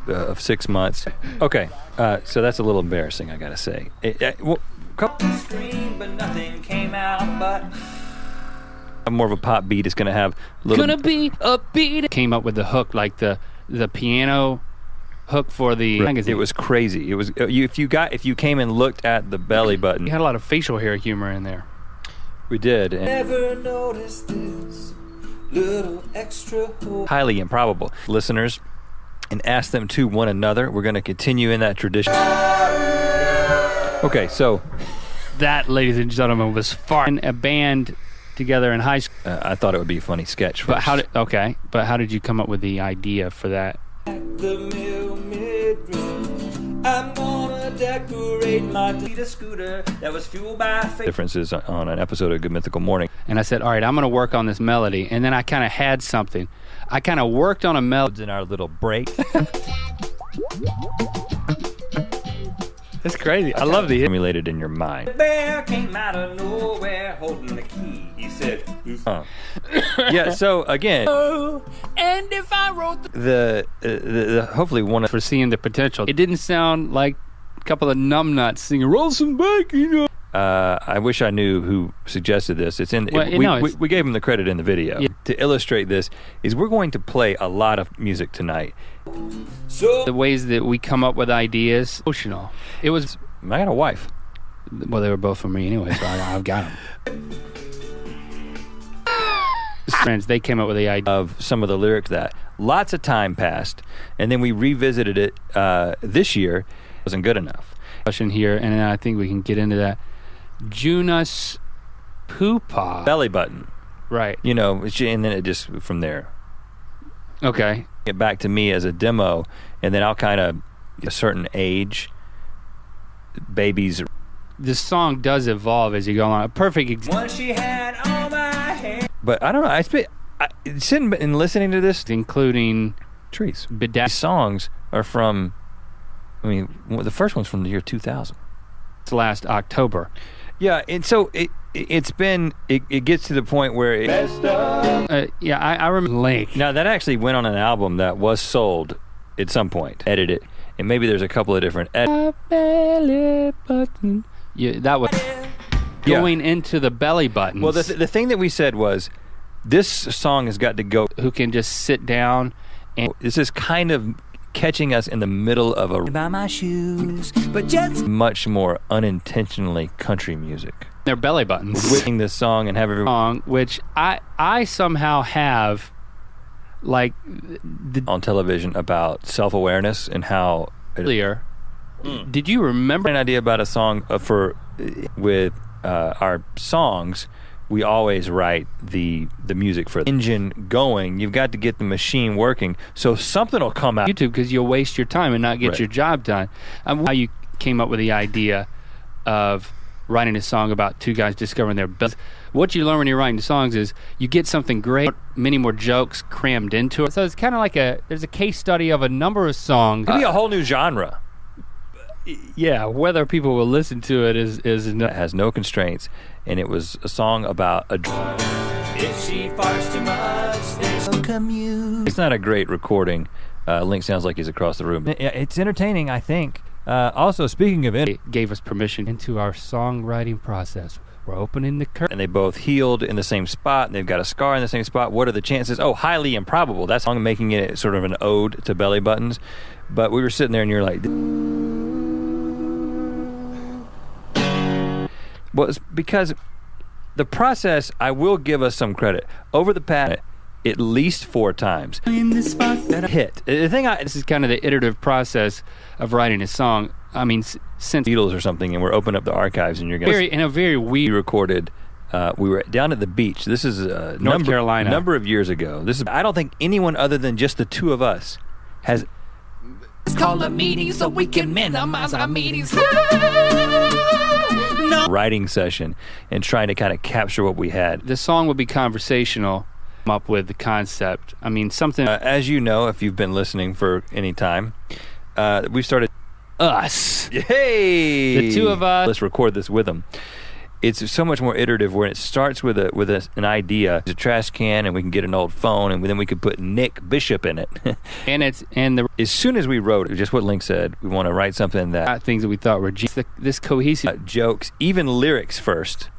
Of 6 months. Okay, so that's a little embarrassing, I gotta say. Scream, but nothing came out, but more of a pop beat. It's gonna have a little. Gonna be a beat. Came up with the hook, like the piano hook for the magazine. It was crazy. It was if you came and looked at the belly button. You had a lot of facial hair humor in there. We did. never noticed this little extra hole. Highly improbable. Listeners, and ask them to one another. We're going to continue in that tradition. Okay, so that, ladies and gentlemen, was far in a band together in high school. I thought it would be a funny sketch. But how did you come up with the idea for that? The mill mid-room. I'm gonna decorate my scooter that was fueled by faith. Differences on an episode of Good Mythical Morning. And I said, all right, I'm going to work on this melody. And then I kind of had something. I kind of worked on a melody. In our little break. That's crazy. I love the Simulated in your mind. The bear came out of nowhere holding the key. He said, Yeah, so again, and if I wrote the hopefully one of for seeing the potential. It didn't sound like a couple of numbnuts singing "Roll some bacon," you know. I wish I knew who suggested this. It's in. We gave him the credit in the video. Yeah. To illustrate this, is we're going to play a lot of music tonight. so The ways that we come up with ideas, emotional. It was. I got a wife. Well, they were both for me anyway, so I've got them. Friends, they came up with the idea Of some of the lyrics that lots of time passed, and then we revisited it this year. It wasn't good enough. question here, and I think we can get into that. Junus Pupa. Belly button, Right. you know, and then it just from there. Okay. Get back to me as a demo, and then I'll kind of a certain age. Babies. The song does evolve as you go along. A perfect example. once she had all my hair. But I don't know. Sitting and listening to this, Including trees. These Bedazzled songs are from. I mean, the first one's from the year 2000. last October. Yeah, and so it gets to the point where I remember Link. now that actually went on an album that was sold at some point, edited, and maybe there's a couple of different Belly button. Yeah, that was going into the belly buttons. Well, the thing that we said was, this song has got to go. Who can just sit down and This is kind of catching us in the middle of a By my shoes, but just much more unintentionally country music. their belly buttons. Winning this song and have everyone. Song, which I somehow have like on television about self-awareness and how earlier. Did you remember an idea about a song with our songs? We always write the music for the engine going. You've got to get the machine working, so something will come out YouTube because you'll waste your time and not get your job done. How you came up with the idea of writing a song about two guys discovering their best. What you learn when you're writing songs is you get something great, many more jokes crammed into it. So it's kind of like there's a case study of a number of songs. It could be a whole new genre. Yeah, whether people will listen to it is It has no constraints, and it was a song about a. If she farts too much, there's no commute. It's not a great recording. Link sounds like he's across the room. It's entertaining, I think. Also, speaking of it, gave us permission into our songwriting process. We're opening the curtain. And they both healed in the same spot, and they've got a scar in the same spot. What are the chances? Oh, highly improbable. That's song making it sort of an ode to belly buttons. But we were sitting there, and you're like, well, it's because the process, I will give us some credit. Over the past at least 4 times, In the spot that hit. The thing This is kind of the iterative process of writing a song. I mean, since Beatles or something, and we're opening up the archives, and you're going to very we weird. recorded. We were down at the beach. This is North Carolina. Number of years ago. I don't think anyone other than just the two of us has Call a meeting so we can minimize our meetings. writing session and trying to kind of capture what we had. The song would be conversational. Come up with the concept. I mean, something As you know, if you've been listening for any time, we've started. us. Hey, The two of us. Let's record this with them. It's so much more iterative where it starts with an idea, a trash can, and we can get an old phone, and then we could put Nick Bishop in it. And the As soon as we wrote it, just what Link said, we want to write something that things that we thought were this cohesive. jokes, even lyrics first,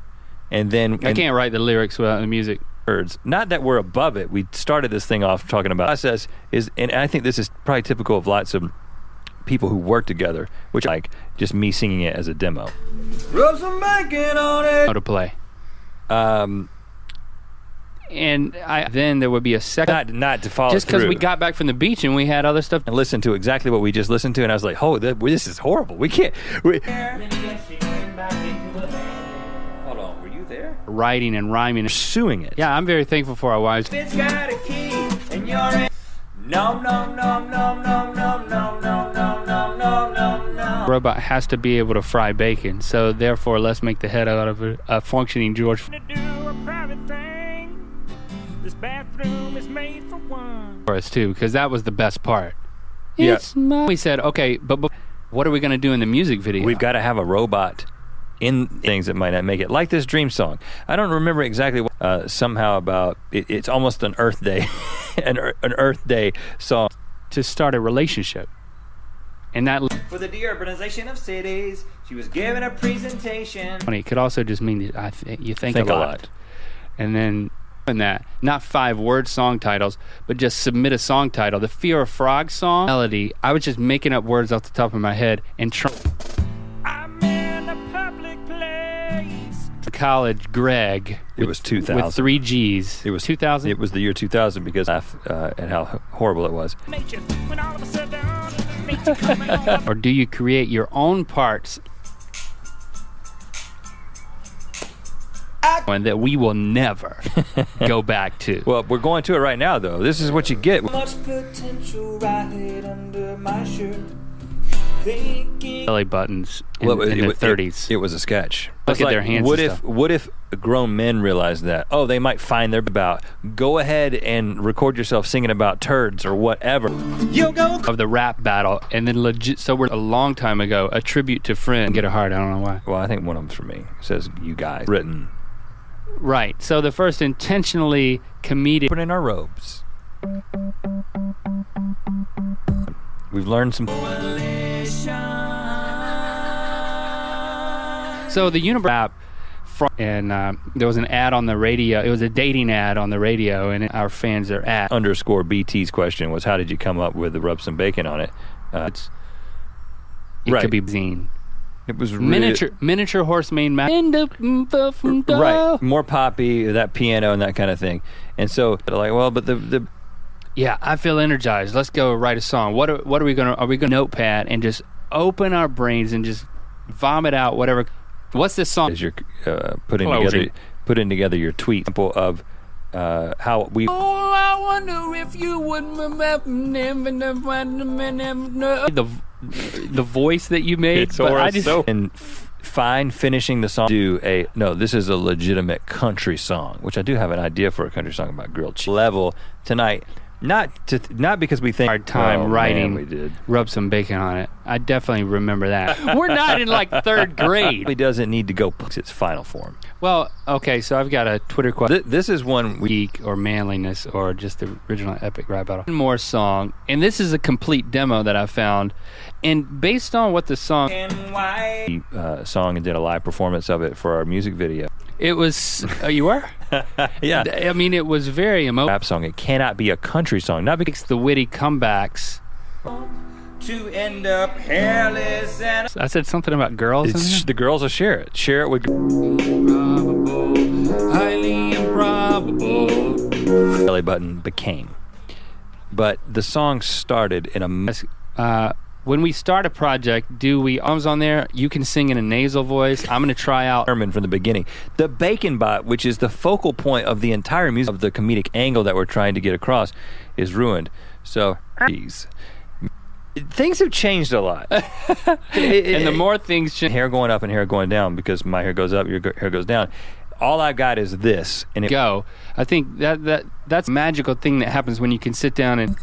and then I can't write the lyrics without the music. words. Not that we're above it. We started this thing off talking about process and I think this is probably typical of lots of people who work together, which like just me singing it as a demo. Rub some bacon on it. How to play. Um, And then there would be a second. not to follow Just because through. we got back from the beach and we had other stuff. And listened to exactly what we just listened to, and I was like, "Oh, this is horrible. We can't." Hold on, were you there? Writing and rhyming. Pursuing it. Yeah, I'm very thankful for our wives. It's got a key, and you're in. No, no, no, no, no, no, no, no, no, no, no, no, no. Robot has to be able to fry bacon, so therefore let's make the head out of a functioning George to do a private thing. This bathroom is made for one. for us too, because that was the best part. Yeah. We said, okay, but what are we going to do in the music video? We've got to have a robot in things that might not make it, like this Dream song. I don't remember exactly what, somehow about it, it's almost an Earth Day, an Earth Day song. to start a relationship. And that For the deurbanization of cities, she was giving a presentation. it could also just mean that you think Think a lot. And then in that, not 5-word song titles, but just submit a song title. The Fear of Frog song melody, I was just making up words off the top of my head and I'm in a public place. college Greg It was 2000. with 3 G's. It was 2000. It was the year 2000 because at how horrible it was. Nature, when all of a sudden, nature coming on. Or do you create your own parts and that we will never go back to? Well, we're going to it right now, though. This is what you get. Much potential right under my shirt. Thinking. Belly buttons in, Well, in the it- 30s. It was a sketch. Look It's at their hands What and if stuff. what if grown men realized that? Oh, they might find their about. Go ahead and record yourself singing about turds or whatever. You go. Of the rap battle, and then legit. So we're a long time ago. A tribute to Friend. Get a heart. I don't know why. Well, I think one of them's for me. It says you guys. Written. Right. So the first intentionally comedic. Put in our robes. We've learned some. So the Unibrow app, and there was an ad on the radio. It was a dating ad on the radio, and our fans are at. Underscore BT's question was, how did you come up with the rub some bacon on it? It Right. could be zine. It was really, Miniature horse main map. right, more poppy, that piano and that kind of thing. And so, like, well, but the Yeah, I feel energized. Let's go write a song. What are we gonna? Are we gonna notepad and just open our brains and just vomit out whatever? What's this song? As you're putting Closing. together your tweet example of how we Oh, I wonder if you would the voice that you made. It's but I just fine finishing the song. This is a legitimate country song, which I do have an idea for a country song about grilled cheese level tonight. Not because we think hard time writing. Man, we did. Rub some bacon on it. I definitely remember that. We're not in like third grade. It doesn't need to go its final form. Well, okay, so I've got a Twitter question. This is one Geek or manliness or just the original epic rap battle. One more song, and this is a complete demo that I found. And based on what the song song and did a live performance of it for our music video. it was you were? Yeah. I mean, it was very emotional. Rap song. It cannot be a country song. Not because The witty comebacks. To end up hairless and I said something about girls in there? the girls will share it. Share it with Highly improbable. Belly Button became. But the song started in a When we start a project, do we arms on there? You can sing in a nasal voice. I'm going to try out. sermon from the beginning. The Bacon Bot, which is the focal point of the entire music of the comedic angle that we're trying to get across, is ruined. So, geez. Things have changed a lot. And the more things change. Hair going up and hair going down, because my hair goes up, your hair goes down. All I've got is this, and I think that's a magical thing that happens when you can sit down and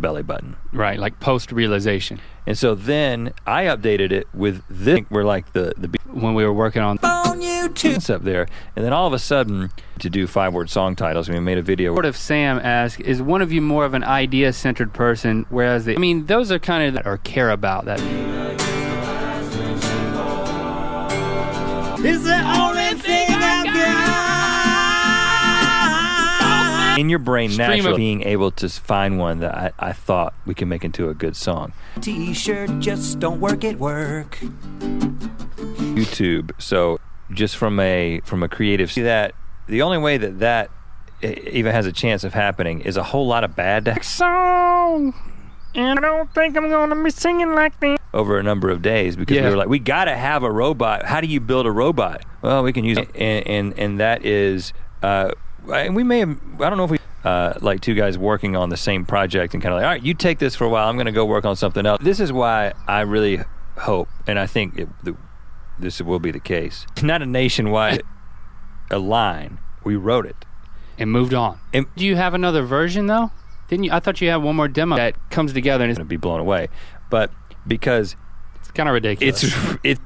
belly button. right, like post realization. And so then I updated it with this. We're like the When we were working on concept there, and then all of a sudden to do 5-word song titles. We made a video. Sort of Sam asked, is one of you more of an idea-centered person, whereas those are kind of that or care about that. is the only thing I've got. In your brain, Stream naturally of- being able to find one that I thought we could make into a good song. T-shirt, just don't work at work. YouTube. So just from a creative, see that the only way that even has a chance of happening is a whole lot of bad Song, and I don't think I'm gonna be singing like this. over a number of days, because we were like, we got to have a robot. How do you build a robot? Well, we can use it, and that is and we may have, I don't know if we like two guys working on the same project and kind of like, all right, you take this for a while, I'm going to go work on something else. This is why I really hope, and I think this will be the case. It's not a nationwide a line. We wrote it And moved on. And- Do you have another version though? Didn't you? I thought you had one more demo that comes together and going to be blown away, but because it's kind of ridiculous. it's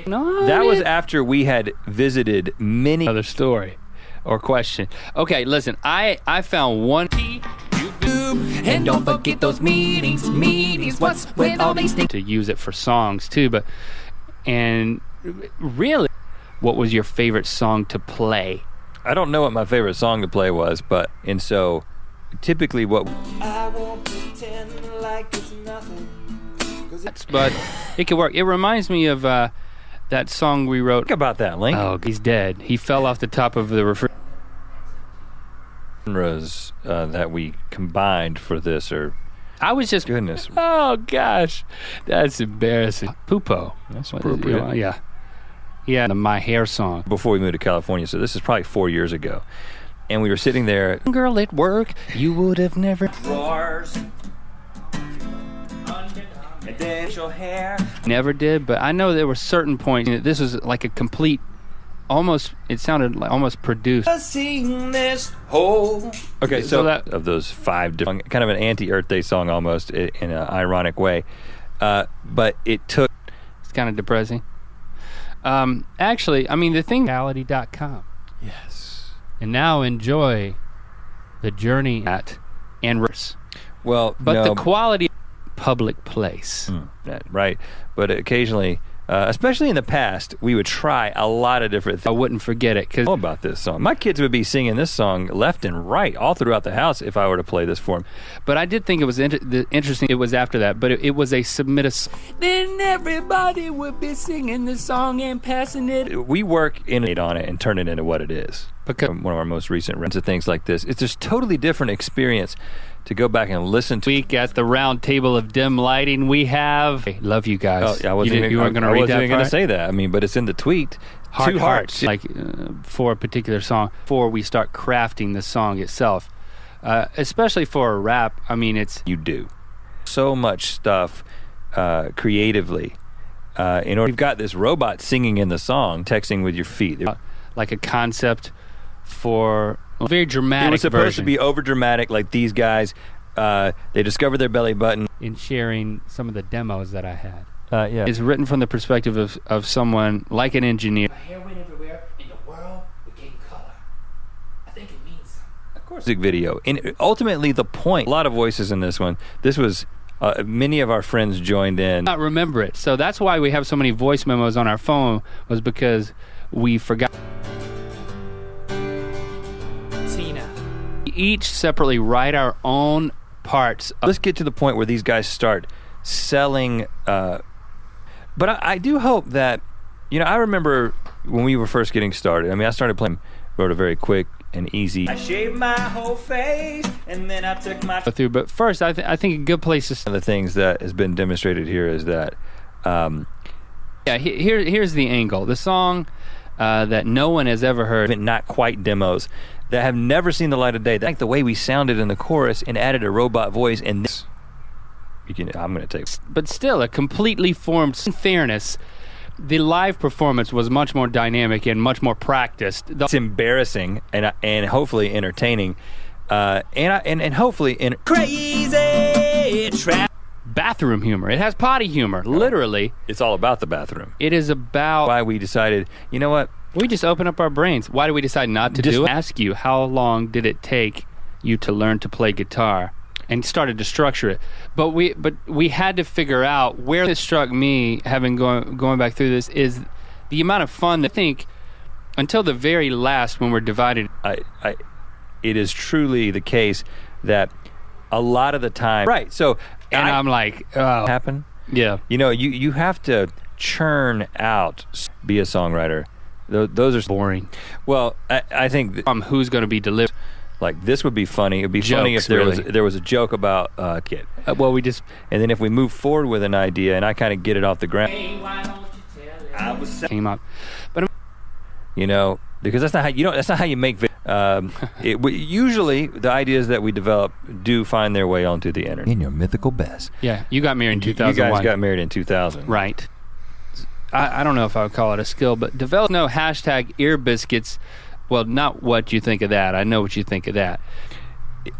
No, that was after we had visited many. another story or question. Okay, listen, I found one And don't forget those meetings. What's with all these things? to use it for songs too, and really, what was your favorite song to play? I don't know what my favorite song to play was, and so typically what I won't pretend like it's nothing. But it could work. It reminds me of that song we wrote. think about that, Link. Oh, he's dead. He fell off the top of the refrigerator. Genres that we combined for this, or I was just goodness, Oh gosh, that's embarrassing. Poopo. that's What is it? appropriate. Yeah. The My Hair song. Before we moved to California, so this is probably 4 years ago, and we were sitting there. Girl at work, you would have never. Wars. And then your hair. Never did, but I know there were certain points. This was like a complete, almost. It sounded like almost produced. Sing this whole. Okay, So so that- of those 5 different, kind of an anti-Earth Day song almost in an ironic way, but it took. It's kind of depressing. Actually, the thing. Reality.com. Yes. And now enjoy the journey at and reverse. Well, But no, the quality public place. right, but occasionally, especially in the past, we would try a lot of different I things. wouldn't forget it because About this song, my kids would be singing this song left and right all throughout the house if I were to play this for them. but I did think it was interesting. It was after that, but it was a submit a. Then everybody would be singing the song and passing it. We work on it and turn it into what it is. Because one of our most recent runs of things like this. It's just totally different experience to go back and listen to. week at the round table of dim lighting, we have. Hey, love you guys. I wasn't you weren't going to read that I wasn't even going part? to say that. I mean, but it's in the tweet. Heart, Two hearts. like for a particular song, before we start crafting the song itself, especially for a rap. I mean, it's You do so much stuff creatively. In order, you've got this robot singing in the song, texting with your feet. like a concept for a very dramatic It was supposed version to be over dramatic, like these guys. They discovered their belly button. in sharing some of the demos that I had. Yeah. It's written from the perspective of someone like an engineer. My hair went everywhere, and the world became color. I think it means something. Of course, music video. And ultimately, the point. A lot of voices in this one. This was many of our friends joined in. Not remember it, so that's why we have so many voice memos on our phone. Was because we forgot. Tina. We each separately write our own parts. Let's get to the point where these guys start selling. But I do hope that, I remember when we were first getting started. I mean, I started playing, wrote a very quick and easy. I shaved my whole face, and then I took my Through, but first, I think a good place to start. One of the things that has been demonstrated here is that Here's the angle. The song that no one has ever heard. not quite demos that have never seen the light of day. Like the way we sounded in the chorus and added a robot voice, and this. I'm going to take. But still, a completely formed. In fairness, the live performance was much more dynamic and much more practiced. It's embarrassing and hopefully entertaining, and hopefully crazy trap. Bathroom humor. It has potty humor. Literally, it's all about the bathroom. it is about. Why we decided, you know what? We just open up our brains. Why did we decide not to do it? Ask you, how long did it take you to learn to play guitar? And started to structure it, but we had to figure out where this struck me, having going back through this, is the amount of fun that I think until the very last when we're divided. It is truly the case that a lot of the time, right? So, And I'm like, oh, happen. yeah. You have to churn out, be a songwriter. Those are Boring. Well, I think Who's going to be delivered? like this would be funny. It'd be funny if Jokes, there was a joke about kid, Well, we just and then if we move forward with an idea and I kind of get it off the ground, Hey, why don't you tell it? I was came up. because that's not how that's not how you make. Usually the ideas that we develop do find their way onto the internet. In your mythical best. Yeah, you got married in You 2001. guys got married in 2000, Right. I don't know if I would call it a skill, but develop hashtag ear biscuits. Well, not what you think of that. I know what you think of that.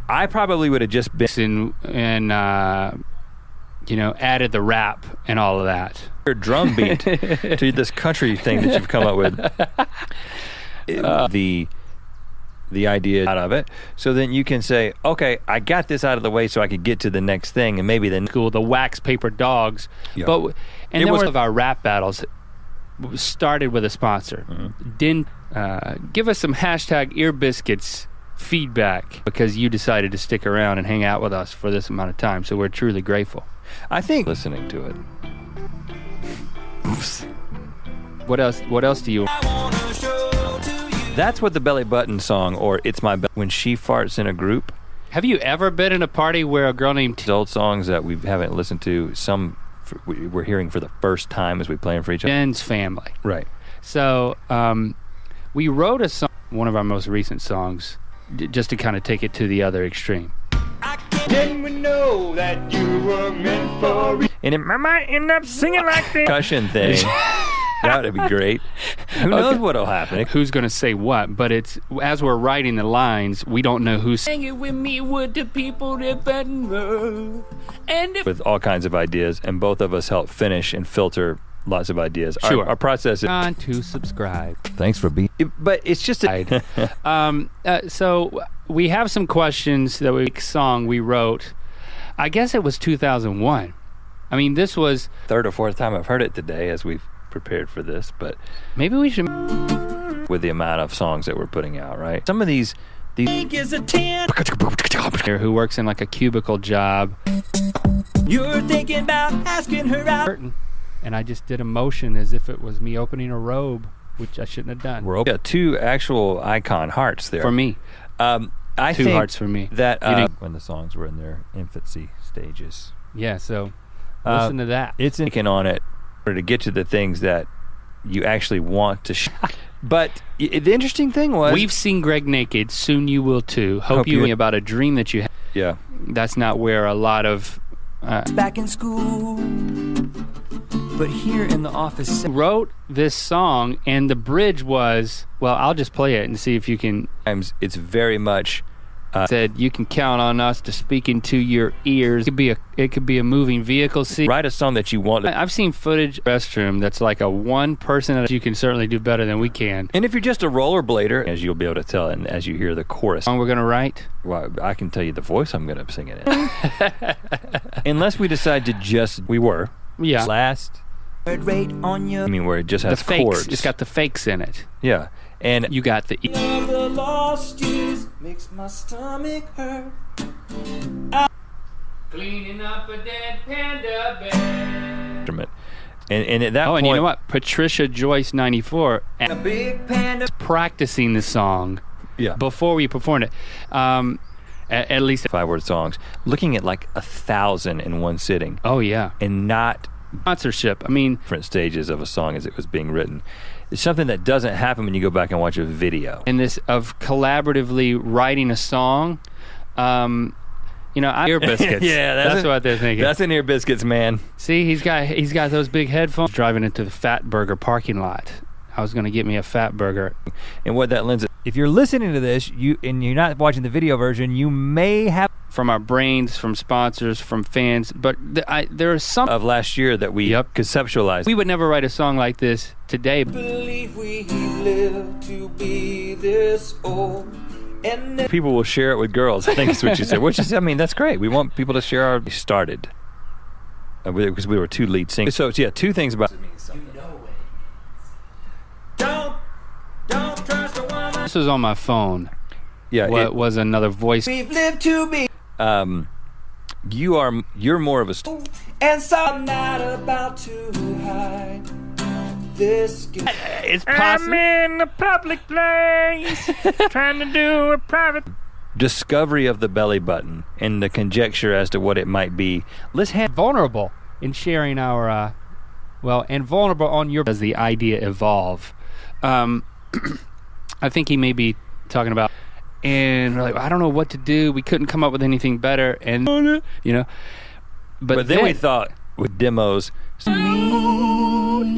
I probably would have just been And added the rap and all of that. your drum beat to this country thing that you've come up with. The idea out of it, so then you can say, okay, I got this out of the way, so I could get to the next thing, and maybe then Cool, the wax paper dogs. Yeah. But and It then was- one of our rap battles started with a sponsor. Didn't give us some hashtag ear biscuits feedback because you decided to stick around and hang out with us for this amount of time. So we're truly grateful. I think listening to it. What else do you? That's what the Belly Button song, or It's My Belly, when she farts in a group. Have you ever been in a party where a girl named These old songs that we haven't listened to, some we're hearing for the first time as we play them for each other. Jen's family? Right. So we wrote a song, one of our most recent songs, just to kind of take it to the other extreme. Didn't we know that you were meant for And it might end up singing like this. Concussion thing. That would be great. Who knows what'll happen? Who's going to say what? But it's as we're writing the lines, we don't know who's Sing it with me with the people that Baton Rouge. And if With all kinds of ideas, and both of us help finish and filter lots of ideas. Sure. Our process is. on to subscribe. Thanks for being. But it's just a. So we have some questions that we wrote. I guess it was 2001. I mean, this was third or fourth time I've heard it today as we've prepared for this, but maybe we should. with the amount of songs that we're putting out, right? Some of these is a 10. Who works in like a cubicle job, You're thinking about asking her out. and I just did a motion as if it was me opening a robe. which I shouldn't have done. We're open. Yeah, 2 actual icon hearts there For me, I 2 think hearts for me. that when the songs were in their infancy stages. Yeah, so listen to that. it's thinking on it to get to the things that you actually want to but the interesting thing was We've seen Greg naked. Soon you will too. Hope you about a dream that you have. yeah, That's not where a lot of Back in school, but here in the office. wrote this song, and the bridge was, well, I'll just play it and see if you can. times it's very much Said you can count on us to speak into your ears. It could be a moving vehicle. See, write a song that you want to, I've seen footage restroom that's like a one person that you can certainly do better than we can. and if you're just a rollerblader, as you'll be able to tell and as you hear the chorus, Song we're gonna write. well, I can tell you the voice I'm going to sing it in. Unless we decide to we were Yeah, last, Rate on your I mean, where it just the has fakes. chords. It's got the fakes in it. yeah, and You got the. the lost years makes my stomach hurt. Cleaning up a dead panda bear. instrument. And at that Oh, point, and you know what? Patricia Joyce 94 A big panda. practicing the song yeah, before we performed it. At least. 5-word songs, looking at like 1,000 in one sitting, Oh yeah. and not Sponsorship. I mean, different stages of a song as it was being written. It's something that doesn't happen when you go back and watch a video. in this of collaboratively writing a song. Ear Biscuits. Yeah, that's what they're thinking. That's in Ear Biscuits, man. See, he's got those big headphones. Driving into the Fat Burger parking lot. I was gonna get me a Fat Burger. And what that lends it. If you're listening to this, and you're not watching the video version, you may have From our brains, from sponsors, from fans, but there are some. Of last year that we Yep. conceptualized. We would never write a song like this today. Believe we live to be this old. And People will share it with girls, I think is what you said. Which is, I mean, that's great. We want people to share our started. Because we were 2 lead singers. So, yeah, 2 things about don't trust a woman. This was on my phone. yeah, What was another voice? We've lived to be. you're more of a And so I'm not about to hide this. It's possible. in a public place trying to do a private discovery of the belly button and the conjecture as to what it might be. Let's have Vulnerable in sharing our, and vulnerable on your. Does the idea evolve? I think he may be talking about. And we're like, I don't know what to do. We couldn't come up with anything better, and But then we thought with demos. You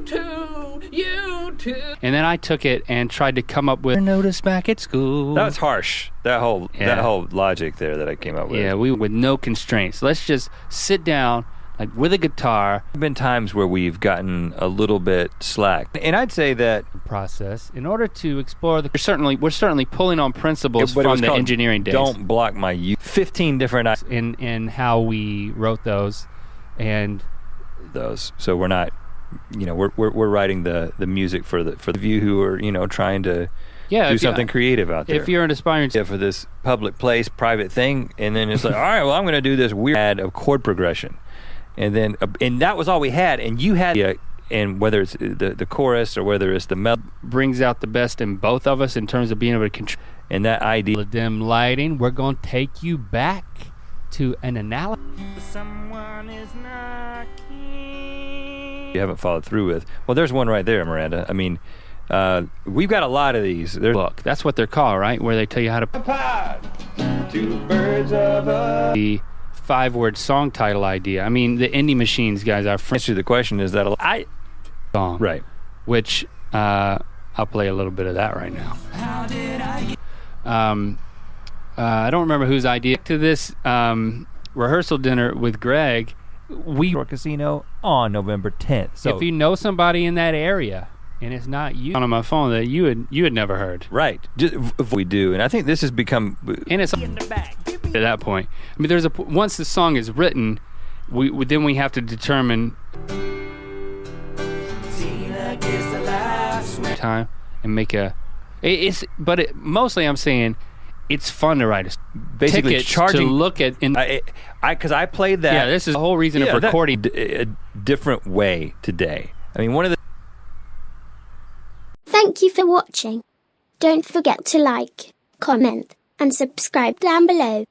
too. And then I took it and tried to come up with notice back at school. That was harsh. That whole logic there that I came up with. Yeah, we with no constraints. Let's just sit down like with a guitar. There have been times where we've gotten a little bit slack, and I'd say that Process in order to explore the. We're certainly pulling on principles but it was from the called engineering days. Don't block my youth. 15 different in how we wrote those, and those. So we're not, we're writing the music for the view who are trying to do something creative out there. If you're an aspiring, for this public place, private thing, and then it's like, all right, well, I'm going to do this weird ad of chord progression, and then and that was all we had, and you had, and whether it's the chorus or whether it's the melody, brings out the best in both of us in terms of being able to control. and that idea. The dim lighting. We're going to take you back to an analogy. Someone is knocking. You haven't followed through with. Well, there's one right there, Miranda. I mean, we've got a lot of these. Look, that's what they're called, right? Where they tell you how to. The 5-word song title idea. I mean, the Indie Machines guys, our friends. Answer the question is that Song, right? Which I'll play a little bit of that right now. How did I get I don't remember whose idea to this rehearsal dinner with Greg. Resort Casino on November 10th. So If you know somebody in that area and it's not you on my phone that you had never heard, Right. Just, if we do, and I think this has become. and it's in the back? at that point. I mean, there's once the song is written, we then we have to determine Tina gets the last one. time and make a. Mostly I'm saying it's fun to write a Basically tickets charging. to look at. Because I played that. Yeah, this is the whole reason of recording. A different way today. I mean, one of the. for watching. Don't forget to like, comment, and subscribe down below.